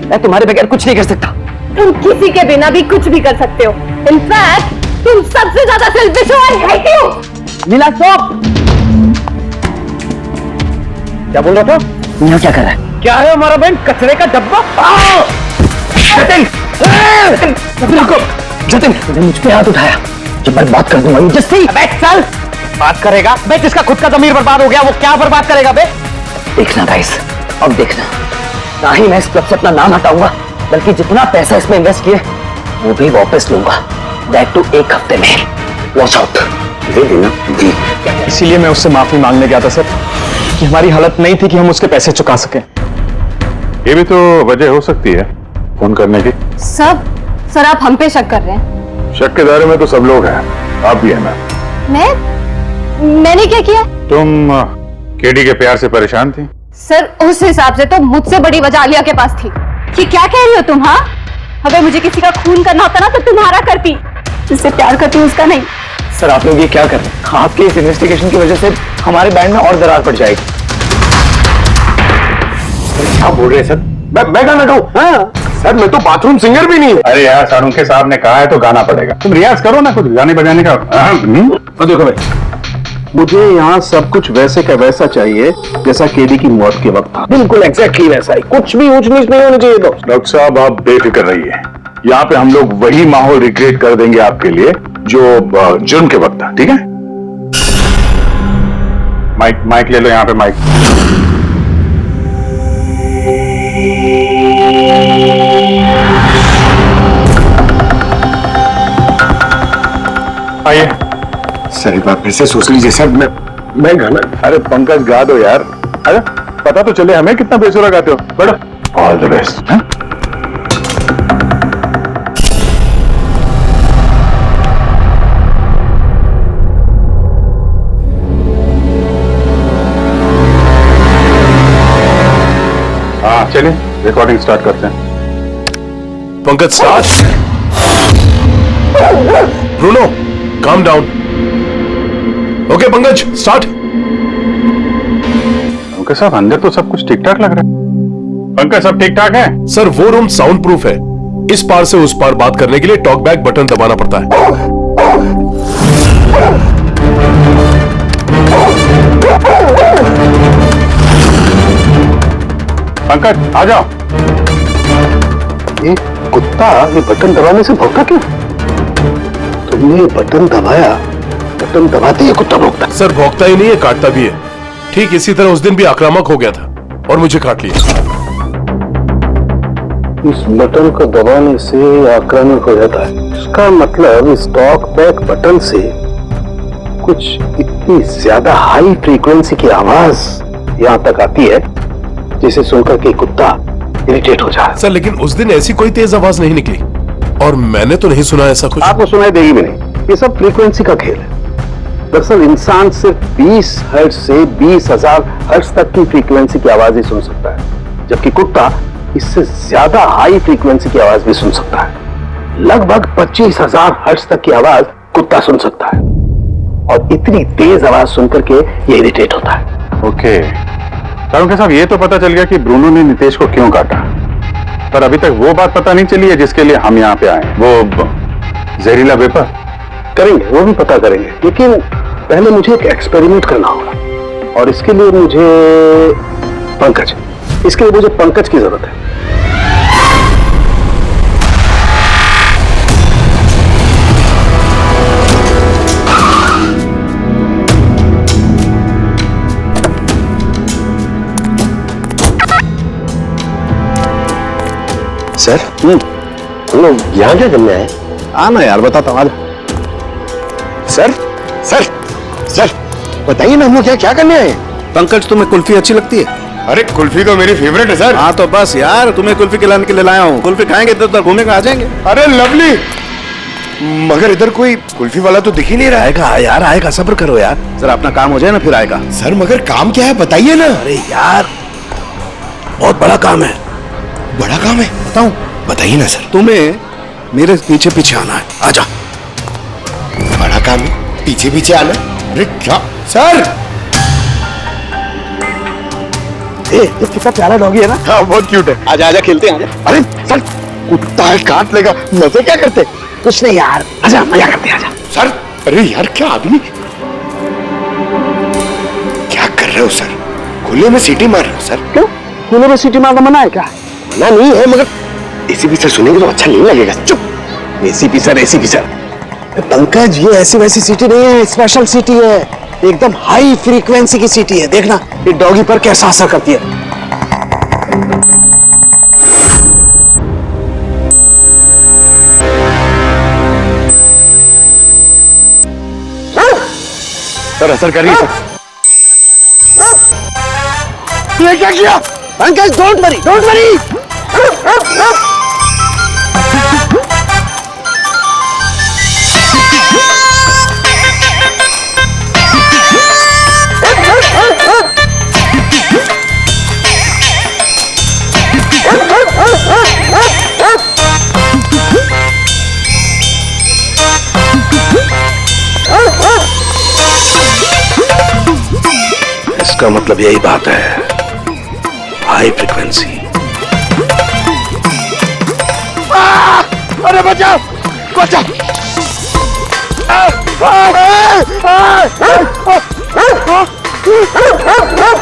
[SPEAKER 3] मैं तुम्हारे बगैर कुछ नहीं कर सकता।
[SPEAKER 9] तुम किसी के बिना भी कुछ भी कर सकते हो। इनफैक्ट तुम सबसे ज्यादा सेल्फिश हो। I hate you।
[SPEAKER 3] Leela stop. क्या बोल रहा था? यहाँ क्या कर रहा है?
[SPEAKER 1] क्या है हमारा बैंड? कचरे का डब्बा?
[SPEAKER 3] जतिन, जतिन, तूने मुझ पे हाथ उठाया, जब मैं बात कर दूंगा जस्सी।
[SPEAKER 1] चल बात करेगा बे, जिसका खुद का जमीर बर्बाद हो गया वो क्या बर्बाद करेगा बे?
[SPEAKER 3] देखना गाइस, अब देखना, ना ही मैं इस क्लब से अपना नाम हटाऊंगा, बल्कि जितना पैसा इसमें इन्वेस्ट किए वो भी वापस लूंगा, दैट टू 1 हफ्ते में। Watch out. दे देना जी।
[SPEAKER 4] इसीलिए मैं उससे माफी मांगने गया था सर, कि हमारी हालत नहीं थी कि हम उसके पैसे चुका सकें।
[SPEAKER 6] ये भी तो वजह हो सकती है फोन करने की।
[SPEAKER 9] सर आप हम पे शक कर रहे हैं?
[SPEAKER 6] शक के दायरे में तो सब लोग हैं, आप भी है ना।
[SPEAKER 9] मैंने क्या किया?
[SPEAKER 6] तुम केडी के प्यार से परेशान थी?
[SPEAKER 9] सर उस हिसाब से तो मुझसे बड़ी वजह आलिया के पास थी। ये क्या कह रही हो तुम? हाँ, अगर मुझे किसी का खून करना होता ना तो तुम्हारा करती, जिससे प्यार करती उसका नहीं।
[SPEAKER 3] सर आप लोग ये क्या कर रहे हैं? आपके इस इन्वेस्टिगेशन की वजह से हमारे बैंड में और दरार पड़ जाएगी।
[SPEAKER 11] क्या बोल रहे हैं सर? मैं गाना गाऊं? हाँ सर, मैं तो बाथरूम सिंगर भी नहीं हूँ।
[SPEAKER 6] अरे यार, सारुंखे साहब ने कहा है तो गाना पड़ेगा। तुम रियाज करो ना कुछ गाने बजाने का।
[SPEAKER 12] तो देखो भाई, मुझे यहाँ सब कुछ वैसे का वैसा चाहिए जैसा केडी की मौत के वक्त था।
[SPEAKER 3] बिल्कुल एग्जैक्टली वैसा ही, कुछ भी ऊंच नीच नहीं होनी चाहिए। तो
[SPEAKER 6] डॉक्टर साहब आप बेफिक्र रहिए, यहाँ पे हम लोग वही माहौल रिक्रिएट कर देंगे आपके लिए जो जुर्म के वक्त था। ठीक है? माइक ले लो, यहाँ पे माइक। आइए
[SPEAKER 11] सर एक बार फिर से सोच लीजिए सर, मैं गाना।
[SPEAKER 6] अरे पंकज गा दो यार। अरे पता तो चले हमें कितना बेसुरा गाते हो। बड़ो ऑल द बेस्ट। हाँ चलिए रिकॉर्डिंग स्टार्ट करते हैं।
[SPEAKER 14] Pankaj start. Bruno calm down. Okay Pankaj start.
[SPEAKER 6] Pankaj साहब अंदर तो सब कुछ ठीक ठाक लग रहा है। पंकज सब ठीक ठाक है?
[SPEAKER 14] सर वो रूम साउंड प्रूफ है, इस पार से उस पार बात करने के लिए टॉक बैक बटन दबाना पड़ता है।
[SPEAKER 6] पंकज आ जाओ।
[SPEAKER 12] ये कुत्ता ये बटन दबाने से भौंका क्यों? तुमने बटन दबाया, बटन दबाते ही कुत्ता भौंकता।
[SPEAKER 14] सर भौंकता ही नहीं है, काटता भी है। ठीक इसी तरह उस दिन भी आक्रामक हो गया था और मुझे काट लिया।
[SPEAKER 12] इस बटन को दबाने से आक्रामक हो जाता है, इसका मतलब इस टॉक बैक बटन से कुछ इतनी ज्यादा हाई फ्रीक्वेंसी की आवाज यहां तक आती है जिसे सुनकर के कुत्ता इरिटेट हो जाए।
[SPEAKER 14] सर लेकिन उस दिन ऐसी कोई तेज आवाज नहीं निकली और मैंने तो नहीं सुना ऐसा कुछ।
[SPEAKER 12] आपको सुनाई देगी भी नहीं, ये सब फ्रीक्वेंसी का खेल है। दरअसल इंसान सिर्फ 20 हर्ट्ज से 20,000 हर्ट्ज तक की फ्रीक्वेंसी की आवाज ही सुन सकता है, जबकि कुत्ता इससे ज्यादा हाई फ्रीक्वेंसी की आवाज भी सुन सकता है। लगभग 25,000 हर्ट्ज तक की आवाज कुत्ता सुन सकता है और इतनी तेज आवाज सुनकर के ये इरिटेट होता है।
[SPEAKER 5] ओके सारुण साहब, ये तो पता चल गया कि ब्रूनो ने नितेश को क्यों काटा, पर अभी तक वो बात पता नहीं चली है जिसके लिए हम यहाँ पे आए। वो जहरीला वेपर
[SPEAKER 12] करेंगे, वो भी पता करेंगे, लेकिन पहले मुझे एक एक्सपेरिमेंट करना होगा और इसके लिए मुझे पंकज की जरूरत है।
[SPEAKER 3] सर हम लोग यहाँ क्या करने आए?
[SPEAKER 12] आना यार, बताता हूँ।
[SPEAKER 3] सर सर सर बताइए ना, हम लोग क्या करने आए?
[SPEAKER 12] पंकज, तुम्हें कुल्फी अच्छी लगती है?
[SPEAKER 3] अरे कुल्फी तो मेरी फेवरेट है सर।
[SPEAKER 12] हाँ तो बस यार, तुम्हें कुल्फी खिलाने के लिए लाया हूँ। कुल्फी खाएंगे तो उधर घूमेंगे, आ जाएंगे।
[SPEAKER 3] अरे लवली, मगर इधर कोई कुल्फी वाला तो दिख ही नहीं रहा है।
[SPEAKER 12] आएगा यार, आएगा, सब्र करो यार, जरा अपना काम हो जाए ना फिर आएगा।
[SPEAKER 3] सर मगर काम क्या है बताइए ना।
[SPEAKER 12] अरे यार बहुत बड़ा काम है।
[SPEAKER 3] बड़ा काम है?
[SPEAKER 12] बताऊं?
[SPEAKER 3] बताइए ना सर।
[SPEAKER 12] तुम्हें मेरे पीछे पीछे आना है, आजा।
[SPEAKER 3] बड़ा काम है, पीछे पीछे आना? अरे क्या सर?
[SPEAKER 12] ये कितना प्यारा डॉगी है ना।
[SPEAKER 3] हाँ बहुत क्यूट है।
[SPEAKER 12] आजा आजा, खेलते हैं आजा।
[SPEAKER 3] अरे सर कुत्ता है, काट लेगा। मजे क्या करते?
[SPEAKER 12] कुछ नहीं यार, आजा मजा करते हैं, आजा।
[SPEAKER 3] सर अरे यार क्या आदमी, क्या कर रहे हो सर? खुले में सीटी मार रहे हो सर?
[SPEAKER 12] क्यों खुले में सीटी मारना मना है क्या?
[SPEAKER 3] मना नहीं है, मगर एसीपी सर सुनेंगे तो अच्छा नहीं लगेगा। चुप।
[SPEAKER 12] ACP sir, ACP sir. Pankaj, ये ऐसी वैसी सीटी नहीं है, स्पेशल सीटी है, एकदम हाई फ्रीक्वेंसी की सीटी है। देखना ये डॉगी पर कैसा असर करती है।
[SPEAKER 3] सर असर करिए सर।
[SPEAKER 12] ये क्या किया? Pankaj don't worry, don't worry. इसका मतलब यही बात है, हाई फ्रीक्वेंसी।
[SPEAKER 3] अरे बचाओ बचाओ।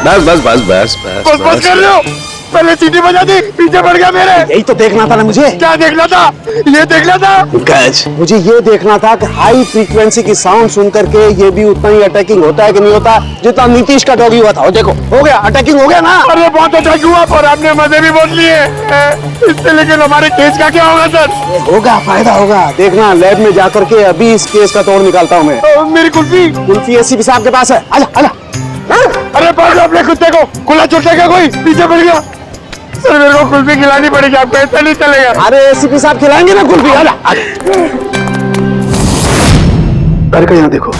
[SPEAKER 12] बस बस बस बस बस
[SPEAKER 3] बस कर रहे हो? पहले सीटी बजा दी, पीछे पड़ गया मेरे।
[SPEAKER 12] यही तो देखना था ना मुझे।
[SPEAKER 3] क्या देखना था? ये देखना था
[SPEAKER 12] पंकज, मुझे ये देखना था कि हाई फ्रीक्वेंसी की साउंड सुन करके ये भी उतना ही अटैकिंग होता है कि नहीं होता जितना नीतीश का डॉगी हुआ था। और देखो हो गया, अटैकिंग हो गया ना।
[SPEAKER 3] अरे बहुत अटैक हुआ और आपने मजे भी बोल लिए इससे, लेकिन हमारे केस का क्या होगा सर?
[SPEAKER 12] होगा, फायदा होगा। देखना लैब में जाकर के अभी इस केस का तोड़ निकालता हूँ मैं।
[SPEAKER 3] मेरी कुल्फी?
[SPEAKER 12] कुल्फी एसीपी साहब के पास है, आजा आजा।
[SPEAKER 3] अरे पकड़ो अपने कुत्ते को, खुला छूटेगा कोई, पीछे पड़ गया। सर मेरे को कुल्फी खिलानी पड़ेगी, आपको ऐसा नहीं चलेगा।
[SPEAKER 12] अरे एसीपी साहब खिलाएंगे ना कुल्फी, आजा। अरे यहाँ देखो,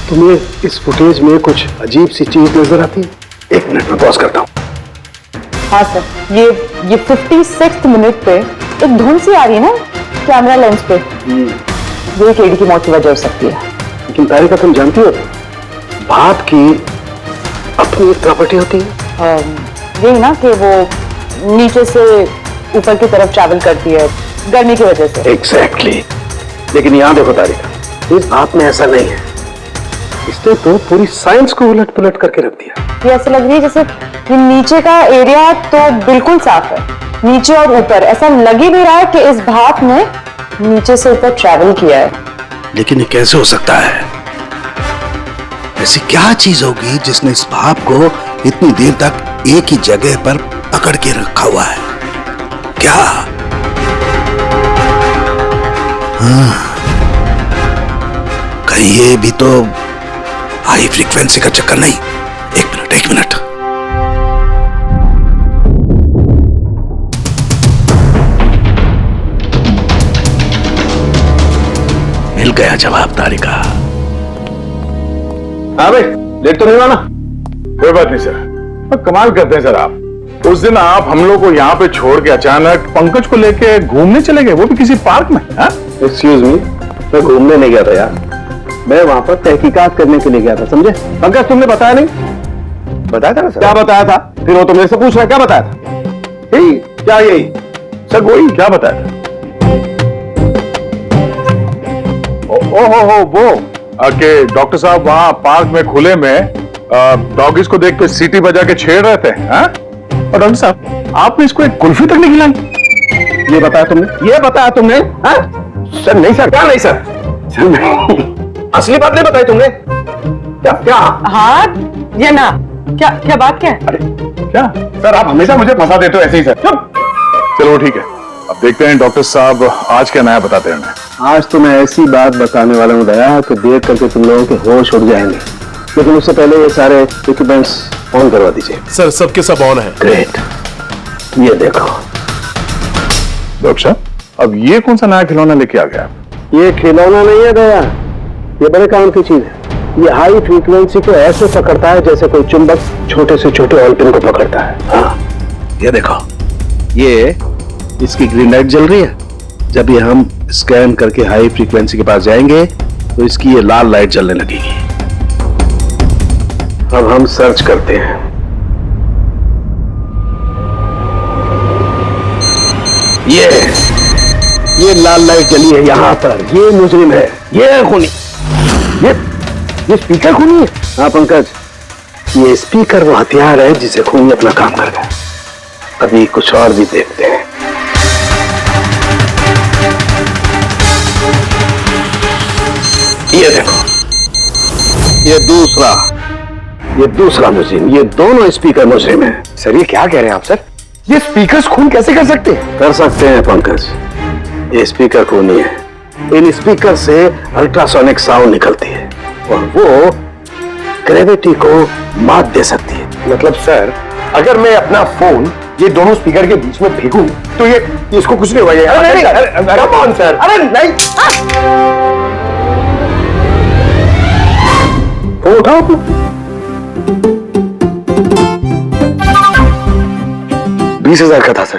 [SPEAKER 12] तुम्हें इस फुटेज में कुछ अजीब सी चीज नजर आती है? 1 मिनट में पॉज करता हूँ।
[SPEAKER 8] हाँ सर, ये 56th मिनट पे एक धुन सी आ रही है ना कैमरा लेंस पे, ये केडी की मौत की वजह हो सकती है।
[SPEAKER 12] लेकिन तारिका, तुम जानती हो भाप की अपनी एक प्रॉपर्टी होती है।
[SPEAKER 8] यही ना कि वो नीचे से ऊपर की तरफ ट्रैवल करती है गर्मी की वजह से।
[SPEAKER 12] एग्जैक्टली। लेकिन यहाँ देखो तारिका, इस भाप में ऐसा नहीं है। इसने तो पूरी साइंस को उलट पुलट करके रख दिया।
[SPEAKER 8] ये ऐसा लग रही है जैसे ये नीचे का एरिया तो बिल्कुल साफ है, नीचे और ऊपर ऐसा लग ही नहीं रहा है कि इस भाप ने नीचे से ऊपर ट्रैवल किया है।
[SPEAKER 12] लेकिन ये कैसे हो सकता है? ऐसी क्या चीज होगी जिसने इस भाप को इतनी देर तक एक ही जगह पर पकड़ के रखा हुआ है? क्या? हाँ, कहीं ये भी तो हाई फ्रीक्वेंसी का चक्कर नहीं? 1 मिनट 1 मिनट। गया जवाबदारी का।
[SPEAKER 5] हाँ भाई, लेट तो नहीं हुआ ना? कोई बात नहीं सर। पर कमाल करते हैं सर आप। उस दिन आप हम लोग को यहाँ पे छोड़ के अचानक पंकज को लेके घूमने चले गए, वो भी किसी पार्क में।
[SPEAKER 12] एक्सक्यूज मी, मैं घूमने नहीं गया था यार, मैं वहां पर तहकीकात करने के लिए गया था, समझे?
[SPEAKER 5] पंकज तुमने बताया नहीं?
[SPEAKER 12] बताया था ना सर?
[SPEAKER 5] क्या बताया था? फिर वो तो मेरे से पूछ रहा है, क्या बताया था? यही क्या? यही सर, वही क्या बताया था? ओ वो कि डॉक्टर साहब वहां पार्क में खुले में डॉगीज को देख के सीटी बजा के छेड़ रहे थे। हाँ? और डॉक्टर साहब आपने इसको एक कुल्फी तक नहीं खिलाई।
[SPEAKER 12] ये बताया तुमने?
[SPEAKER 5] ये बताया तुमने? हाँ?
[SPEAKER 12] सर नहीं सर।
[SPEAKER 5] क्या नहीं सर?
[SPEAKER 12] सर नहीं, असली बात नहीं बताई तुमने।
[SPEAKER 5] क्या क्या?
[SPEAKER 10] हाँ या ना? क्या क्या बात क्या है?
[SPEAKER 5] अरे क्या सर, आप हमेशा मुझे फंसा देते हो ऐसे ही सर। चलो ठीक है, अब देखते हैं डॉक्टर साहब आज क्या नया बताते हैं हमें।
[SPEAKER 12] आज तो मैं ऐसी बात बताने वाला हूँ दया कि देख करके तुम लोगों के होश उड़ जाएंगे, लेकिन उससे पहले ये सारे इक्विपमेंट्स ऑन करवा दीजिए।
[SPEAKER 14] सर सबके सब ऑन है।
[SPEAKER 12] ग्रेट, ये देखो।
[SPEAKER 5] डॉक्टर साहब, अब ये कौन सा नया खिलौना लेके आ गया?
[SPEAKER 12] ये खिलौना नहीं है दया, ये बड़े काम की चीज है। ये हाई फ्रीक्वेंसी को ऐसे पकड़ता है जैसे कोई चुंबक छोटे से छोटे ऑलपिन को पकड़ता है। हाँ, ये देखो, ये इसकी ग्रीन लाइट जल रही है। जब ये हम स्कैन करके हाई फ्रीक्वेंसी के पास जाएंगे तो इसकी ये लाल लाइट जलने लगेगी। अब हम सर्च करते हैं। ये लाल लाइट जली है यहां पर, ये मुजरिम है, ये खूनी। ये स्पीकर खूनी है। हाँ पंकज, ये स्पीकर वो हथियार है जिसे खूनी अपना काम कर गया। अभी कुछ और भी देखते हैं। ये देखो, ये दूसरा मुजरिम, ये दोनों स्पीकर मुजरिम है।
[SPEAKER 3] सर ये क्या कह रहे हैं आप सर? ये स्पीकर्स खून कैसे कर सकते हैं?
[SPEAKER 12] कर सकते हैं पंकज, ये स्पीकर खूनी है। इन स्पीकर से अल्ट्रासोनिक साउंड निकलती है और वो ग्रेविटी को मात दे सकती है।
[SPEAKER 3] मतलब सर, अगर मैं अपना फोन ये दोनों स्पीकर के बीच में फेंकूं तो ये इसको कुछ नहीं होगा। अरे कम ऑन सर, अरे नहीं।
[SPEAKER 12] फोन उठाओ।
[SPEAKER 3] 20,000 का था सर।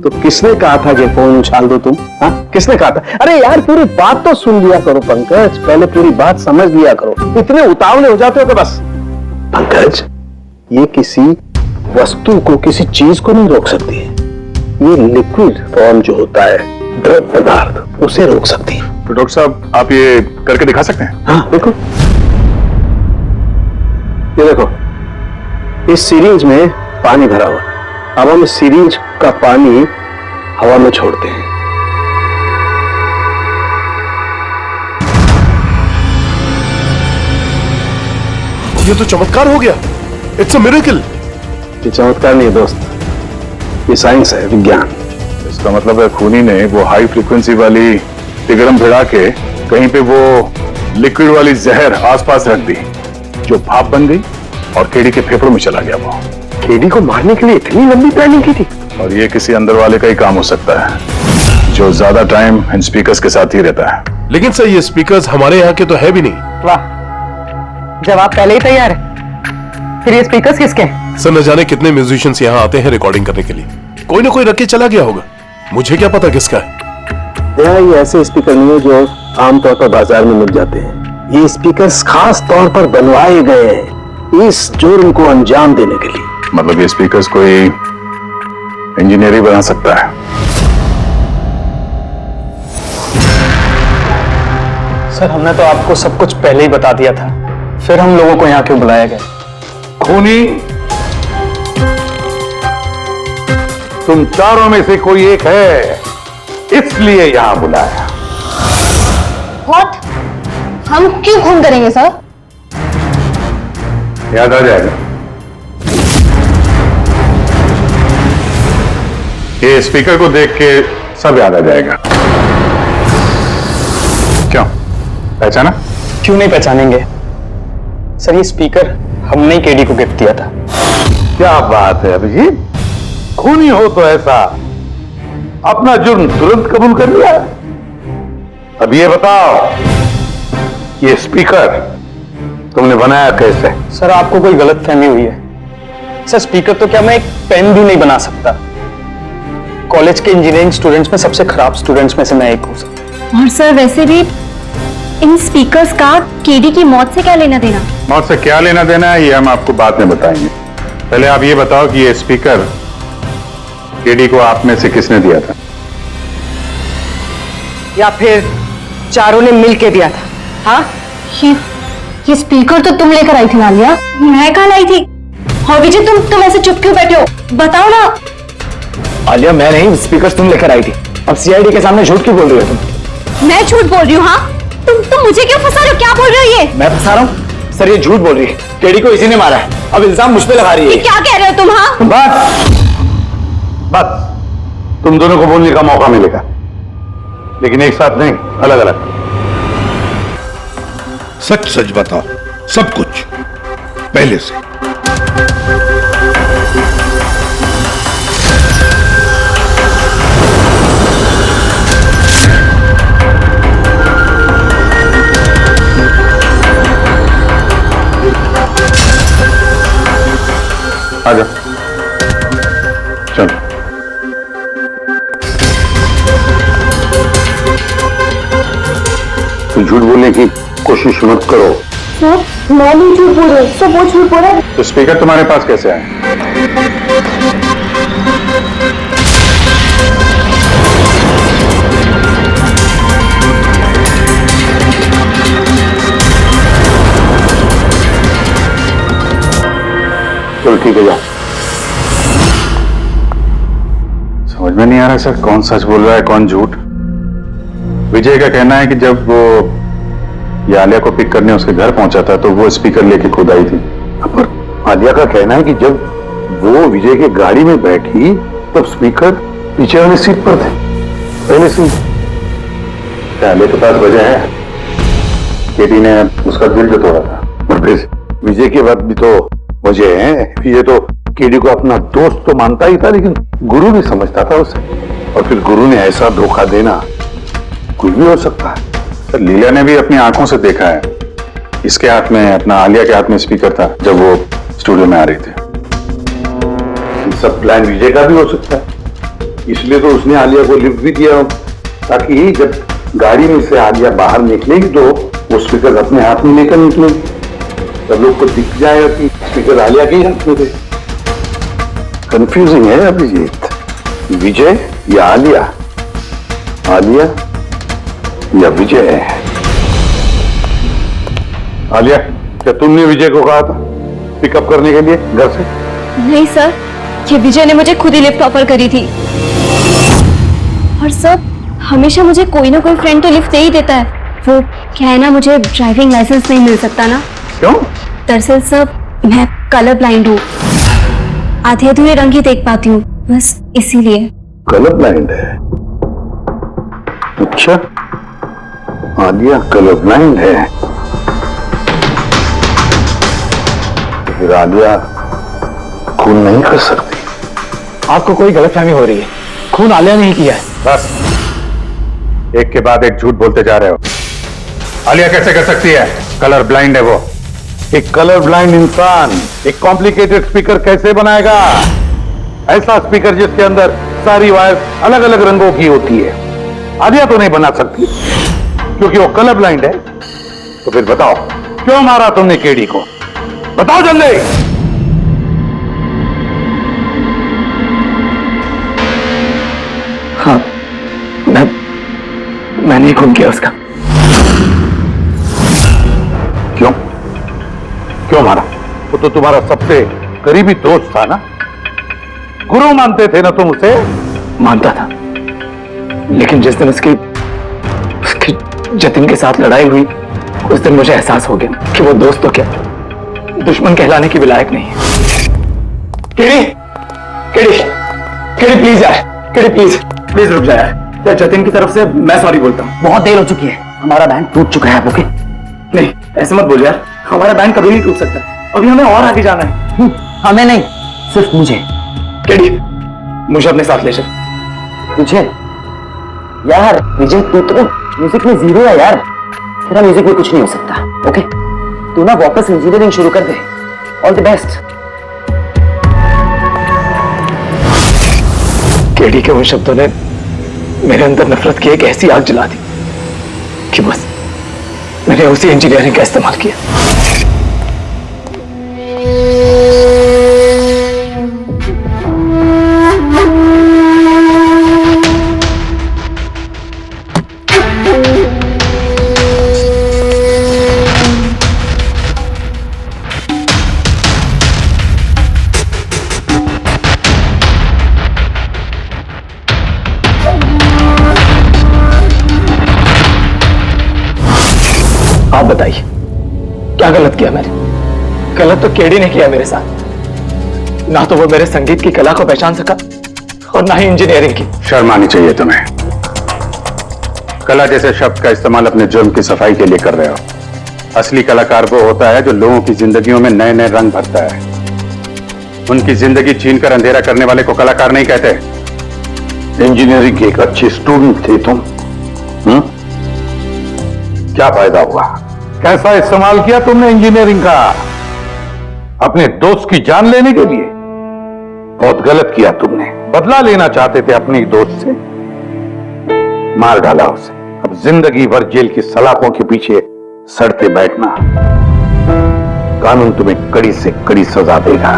[SPEAKER 12] तो किसने कहा था कि फोन उछाल दो तुम? हाँ, किसने कहा था? अरे यार पूरी बात तो सुन लिया करो पंकज, पहले पूरी बात समझ लिया करो। इतने उतावले हो जाते हो कि बस। पंकज, ये किसी वस्तु को, किसी चीज को नहीं रोक सकती है। ये लिक्विड फॉर्म जो होता है, द्रव पदार्थ, उसे रोक सकती है।
[SPEAKER 5] तो डॉक्टर साहब आप ये करके दिखा सकते हैं?
[SPEAKER 12] हाँ देखो, ये देखो, इस सिरिंज में पानी भरा हुआ। अब हम इस सिरिंज का पानी हवा में छोड़ते हैं।
[SPEAKER 14] ये तो चमत्कार हो गया। It's a miracle.
[SPEAKER 12] ये चमत्कार नहीं है दोस्त, ये साइंस है, विज्ञान।
[SPEAKER 5] इसका मतलब है खूनी ने वो हाई फ्रीक्वेंसी वाली तिगड़म भिड़ा के कहीं पे वो लिक्विड वाली जहर आसपास रख दी, जो भाप बन गई और केडी के फेफड़ों में चला गया। वो
[SPEAKER 3] केडी को मारने के लिए इतनी लंबी प्लानिंग की थी।
[SPEAKER 5] और ये किसी अंदर वाले का ही काम हो सकता है जो ज्यादा टाइम इन स्पीकर्स के साथ ही रहता है।
[SPEAKER 14] लेकिन सर ये स्पीकर्स हमारे यहाँ के तो है भी नहीं।
[SPEAKER 10] वाह, जवाब पहले ही तैयार है। फिर ये स्पीकर्स किसके हैं?
[SPEAKER 14] सर न जाने कितने म्यूजिशियंस यहाँ आते हैं रिकॉर्डिंग करने के लिए, कोई ना कोई रख के चला गया होगा। मुझे क्या पता किसका है।
[SPEAKER 12] ये ऐसे स्पीकर नहीं है जो आमतौर पर बाजार में मिल जाते हैं। ये स्पीकर्स खास तौर पर बनवाए गए हैं इस जुर्म को अंजाम देने के लिए।
[SPEAKER 5] मतलब ये स्पीकर्स कोई इंजीनियर ही बना सकता है।
[SPEAKER 4] सर हमने तो आपको सब कुछ पहले ही बता दिया था, फिर हम लोगों को यहाँ क्यों बुलाया गया?
[SPEAKER 11] खूनी तुम चारों में से कोई एक है, इसलिए यहां बुलाया।
[SPEAKER 9] व्हाट? हम क्यों खून करेंगे सर?
[SPEAKER 11] याद आ जाएगा।
[SPEAKER 5] ये स्पीकर को देख के सब याद आ जाएगा। क्यों, पहचाना?
[SPEAKER 4] क्यों नहीं पहचानेंगे सर, ये स्पीकर हमने ही केडी को गिफ्ट दिया था।
[SPEAKER 11] क्या बात है अभिजीत, खूनी हो तो ऐसा अपना जुर्म तुरंत कबूल कर लिया। अब ये बताओ, ये स्पीकर तुमने बनाया कैसे?
[SPEAKER 4] सर आपको कोई गलतफहमी हुई है। सर स्पीकर तो क्या मैं एक पेन भी नहीं बना सकता। कॉलेज के इंजीनियरिंग स्टूडेंट्स में सबसे खराब स्टूडेंट्स में से मैं एक हूँ सर।
[SPEAKER 9] और सर वैसे भी इन स्पीकर्स का केडी की मौत से क्या लेना देना?
[SPEAKER 6] मौत से क्या लेना देना है ये हम आपको बाद में बताएंगे। पहले आप ये बताओ कि ये स्पीकर केडी को आप में से किसने दिया था?
[SPEAKER 10] या फिर चारों ने मिल के दिया था? हाँ,
[SPEAKER 9] ये स्पीकर तो तुम लेकर आई थी आलिया। मैं कहाँ लाई थी? और विजय तुम ऐसे चुप क्यों बैठे हो? बताओ ना।
[SPEAKER 3] आलिया मैं नहीं, स्पीकर तुम लेकर आई थी। अब सीआईडी के सामने झूठ क्यों बोल रही हो तुम?
[SPEAKER 9] मैं झूठ बोल रही हूँ? हाँ तुम मुझे क्यों फंसा रहे हो? क्या बोल रहे हो ये?
[SPEAKER 3] मैं फंसा रहा हूँ? सर ये झूठ बोल रही है, केडी को इसी ने मारा है। अब इल्जाम मुझ पे लगा रही है।
[SPEAKER 9] क्या कह रहे हो तुम? हाँ
[SPEAKER 11] बस तुम दोनों को बोलने का मौका मिलेगा, लेकिन एक साथ नहीं, अलग अलग।
[SPEAKER 15] सच सच बताओ, सब कुछ पहले से।
[SPEAKER 6] आजा चलो।
[SPEAKER 11] तो झूठ बोलने की कोशिश मत करो।
[SPEAKER 9] सर मैं नहीं झूठ बोल रही, सब वो झूठ बोल रहा है।
[SPEAKER 6] तो स्पीकर तुम्हारे पास कैसे आए?
[SPEAKER 11] चलो ठीक है, जाओ।
[SPEAKER 6] समझ में नहीं आ रहा सर, कौन सच बोल रहा है कौन झूठ। विजय का कहना है कि जब वो ये आलिया को पिक करने उसके घर पहुंचा था तो वो स्पीकर लेके खुद आई थी।
[SPEAKER 11] पर आलिया का कहना है कि जब वो विजय की गाड़ी में बैठी तब स्पीकर पीछे वाली सीट पर थे, पहले से। आलिया के पास वजह है, केटी ने उसका दिल जो तोड़ा था। और फिर विजय की बात भी तो वजह है। ये तो केडी को अपना दोस्त तो मानता ही था, लेकिन गुरु भी समझता था उसे। और फिर गुरु ने ऐसा धोखा देना, कुछ भी हो सकता है।
[SPEAKER 6] सर लीला ने भी अपनी आंखों से देखा है, इसके हाथ में, अपना आलिया के हाथ में स्पीकर था जब वो स्टूडियो में आ रही थी।
[SPEAKER 11] सब प्लान विजय का भी हो सकता है, इसलिए तो उसने आलिया को लिफ्ट भी दिया, ताकि जब गाड़ी में से आलिया बाहर निकलेगी तो वो स्पीकर अपने हाथ में लेकर निकलेगी, सब लोग को दिख जाएगा कि स्पीकर आलिया के ही हाथ में थे। कंफ्यूजिंग है अभिजीत, विजय या आलिया, आलिया या विजय है। आलिया, क्या तुमने विजय को कहा था पिकअप करने के लिए घर से?
[SPEAKER 9] नहीं सर, ये विजय ने मुझे खुद ही लिफ्ट ऑफर करी थी। और सर हमेशा मुझे कोई ना कोई फ्रेंड तो लिफ्ट दे ही देता है। वो क्या है ना, मुझे ड्राइविंग लाइसेंस नहीं मिल सकता ना।
[SPEAKER 11] क्यों?
[SPEAKER 9] दरअसल सर मैं कलर ब्लाइंड हूँ, आधे अधूरे रंग ही देख पाती हूँ, बस इसीलिए।
[SPEAKER 11] कलर ब्लाइंड है? अच्छा, आलिया कलर ब्लाइंड है, तो फिर आलिया खून नहीं कर सकती।
[SPEAKER 3] आपको कोई गलतफहमी हो रही है, खून आलिया ने ही किया है।
[SPEAKER 6] बस एक के बाद एक झूठ बोलते जा रहे हो। आलिया कैसे कर सकती है? कलर ब्लाइंड है वो।
[SPEAKER 11] एक कलर ब्लाइंड इंसान एक कॉम्प्लिकेटेड स्पीकर कैसे बनाएगा? ऐसा स्पीकर जिसके अंदर सारी वायर अलग अलग रंगों की होती है, आलिया तो नहीं बना सकती क्योंकि वो कलर ब्लाइंड है। तो फिर बताओ क्यों मारा तुमने केडी को? बताओ जल्दी।
[SPEAKER 3] हाँ मैंने ही खून किया उसका।
[SPEAKER 11] क्यों क्यों मारा? वो तो तुम्हारा सबसे करीबी दोस्त था ना, गुरु मानते थे ना तुम उसे?
[SPEAKER 3] मानता था, लेकिन जिस दिन उसकी जतिन के साथ लड़ाई हुई उस दिन मुझे एहसास हो गया कि वो दोस्त तो क्या दुश्मन कहलाने की भी लायक नहीं है। केडी केडी केडी प्लीज यार, केडी प्लीज रुक जा यार। जतिन की तरफ से मैं सॉरी बोलता हूँ।
[SPEAKER 13] बहुत देर हो चुकी है, हमारा बैंड टूट चुका है। ओके
[SPEAKER 3] नहीं ऐसे मत बोल यार, हमारा बैंड कभी नहीं टूट सकता, अभी हमें और आगे जाना है।
[SPEAKER 13] हमें नहीं, सिर्फ मुझे।
[SPEAKER 3] केडी मुझे अपने साथ ले चल।
[SPEAKER 13] तुझे? यार विजय तू तो
[SPEAKER 1] म्यूजिक में जीरो है यार, तेरा म्यूजिक में कुछ नहीं हो सकता। ओके, तू ना वापस इंजीनियरिंग शुरू कर दे। All the best.
[SPEAKER 3] केडी के उन शब्दों ने मेरे अंदर नफरत की एक ऐसी आग जला दी कि बस मैंने उसी इंजीनियरिंग का इस्तेमाल किया। आप बताइए क्या गलत किया मैंने? गलत तो केडी ने किया मेरे साथ। ना तो वो मेरे संगीत की कला को पहचान सका और ना ही इंजीनियरिंग की।
[SPEAKER 11] शर्म आनी चाहिए तुम्हें। कला जैसे शब्द का इस्तेमाल अपने जुर्म की सफाई के लिए कर रहे हो। असली कलाकार वो होता है जो लोगों की जिंदगियों में नए नए रंग भरता है। उनकी जिंदगी छीनकर अंधेरा करने वाले को कलाकार नहीं कहते।
[SPEAKER 12] इंजीनियरिंग की एक अच्छी स्टूडेंट थी तुम, क्या फायदा हुआ?
[SPEAKER 11] कैसा इस्तेमाल किया तुमने इंजीनियरिंग का? अपने दोस्त की जान लेने के लिए?
[SPEAKER 12] बहुत गलत किया तुमने।
[SPEAKER 11] बदला लेना चाहते थे अपनी दोस्त से,
[SPEAKER 12] मार डाला उसे।
[SPEAKER 11] अब जिंदगी भर जेल की सलाखों के पीछे
[SPEAKER 12] सड़ते बैठना। कानून तुम्हें कड़ी से कड़ी सजा देगा।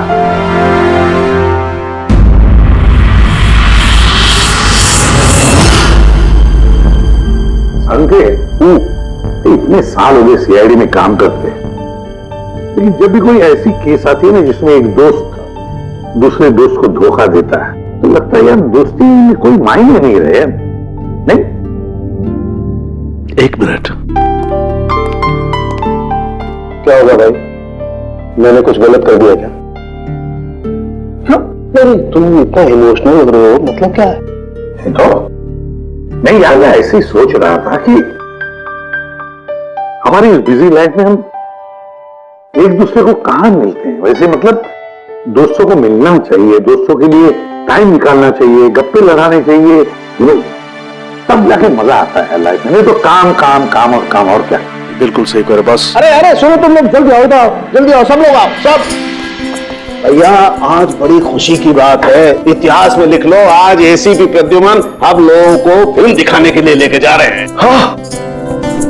[SPEAKER 12] संकेत, इतने साल हो गए सीआईडी में काम करते, लेकिन जब भी कोई ऐसी केस आती है ना जिसमें एक दोस्त दूसरे दोस्त को धोखा देता है, तो लगता है यार दोस्ती में कोई मायने नहीं रहे। नहीं,
[SPEAKER 14] एक मिनट।
[SPEAKER 12] क्या होगा भाई? मैंने कुछ गलत कर दिया क्या? तुम इतना इमोशनल लग रहे हो, मतलब क्या है? तो नहीं यार, मैं ऐसे ही सोच रहा था कि हमारी इस बिजी लाइफ में हम एक दूसरे को कहां मिलते हैं। वैसे मतलब दोस्तों को मिलना चाहिए, दोस्तों के लिए टाइम निकालना चाहिए, गप्पे लड़ाने चाहिए, तब जाके मजा आता है लाइफ में। नहीं तो काम काम काम और काम, और क्या।
[SPEAKER 14] बिल्कुल सही कह रहे बस।
[SPEAKER 12] अरे अरे सुनो तुम लोग, जल्दी आओ, जल्दी आओ सब लोग, आओ सब। भैया आज बड़ी खुशी की बात है, इतिहास में लिख लो, आज एसीपी प्रद्युमन आप लोगों को फिल्म दिखाने के लिए लेके जा रहे हैं।
[SPEAKER 1] हाँ,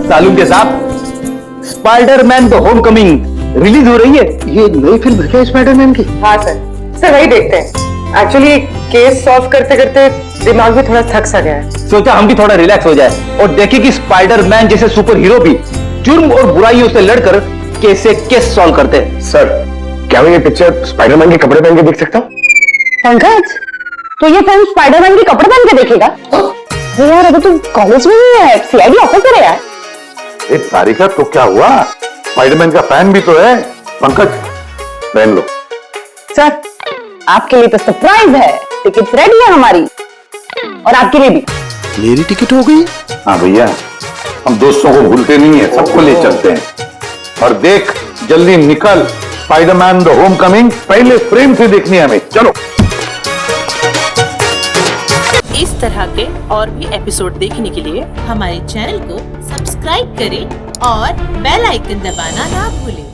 [SPEAKER 1] सालून के साथ स्पाइडरमैन द होमकमिंग रिलीज हो रही है।
[SPEAKER 12] ये नई फिल्म है क्या स्पाइडरमैन की?
[SPEAKER 10] हाँ सर वही देखते हैं। एक्चुअली केस सॉल्व करते करते दिमाग भी थोड़ा थक सा गया है।
[SPEAKER 1] सोचा हम भी थोड़ा रिलैक्स हो जाए और देखें कि स्पाइडरमैन जैसे सुपर हीरो भी जुर्म और बुराइयों से लड़कर कैसे केस सॉल्व करते हैं।
[SPEAKER 3] सर, क्या मैं ये पिक्चर स्पाइडरमैन के कपड़े पहन के देख सकता हूँ?
[SPEAKER 9] पंकज, तो ये फिल्म स्पाइडरमैन के कपड़े पहन के देखेगा? अरे यार, अभी तुम कॉलेज में ही है, सीआईडी ऑफिसर है यार।
[SPEAKER 11] तारिका तो क्या हुआ, स्पाइडरमैन का फैन भी तो है। पंकज पहन लो।
[SPEAKER 9] सर, आपके लिए तो सरप्राइज है, टिकट्स रेडी है हमारी, और आपके लिए भी।
[SPEAKER 12] मेरी टिकट हो गई?
[SPEAKER 11] हाँ भैया, हम दोस्तों को भूलते नहीं है, सबको ले चलते हैं। और देख, जल्दी निकल, स्पाइडरमैन द होमकमिंग पहले फ्रेम से देखनी है हमें। चलो।
[SPEAKER 16] इस तरह के और भी एपिसोड देखने के लिए हमारे चैनल को सब्सक्राइब करें और बेल आइकन दबाना ना भूलें।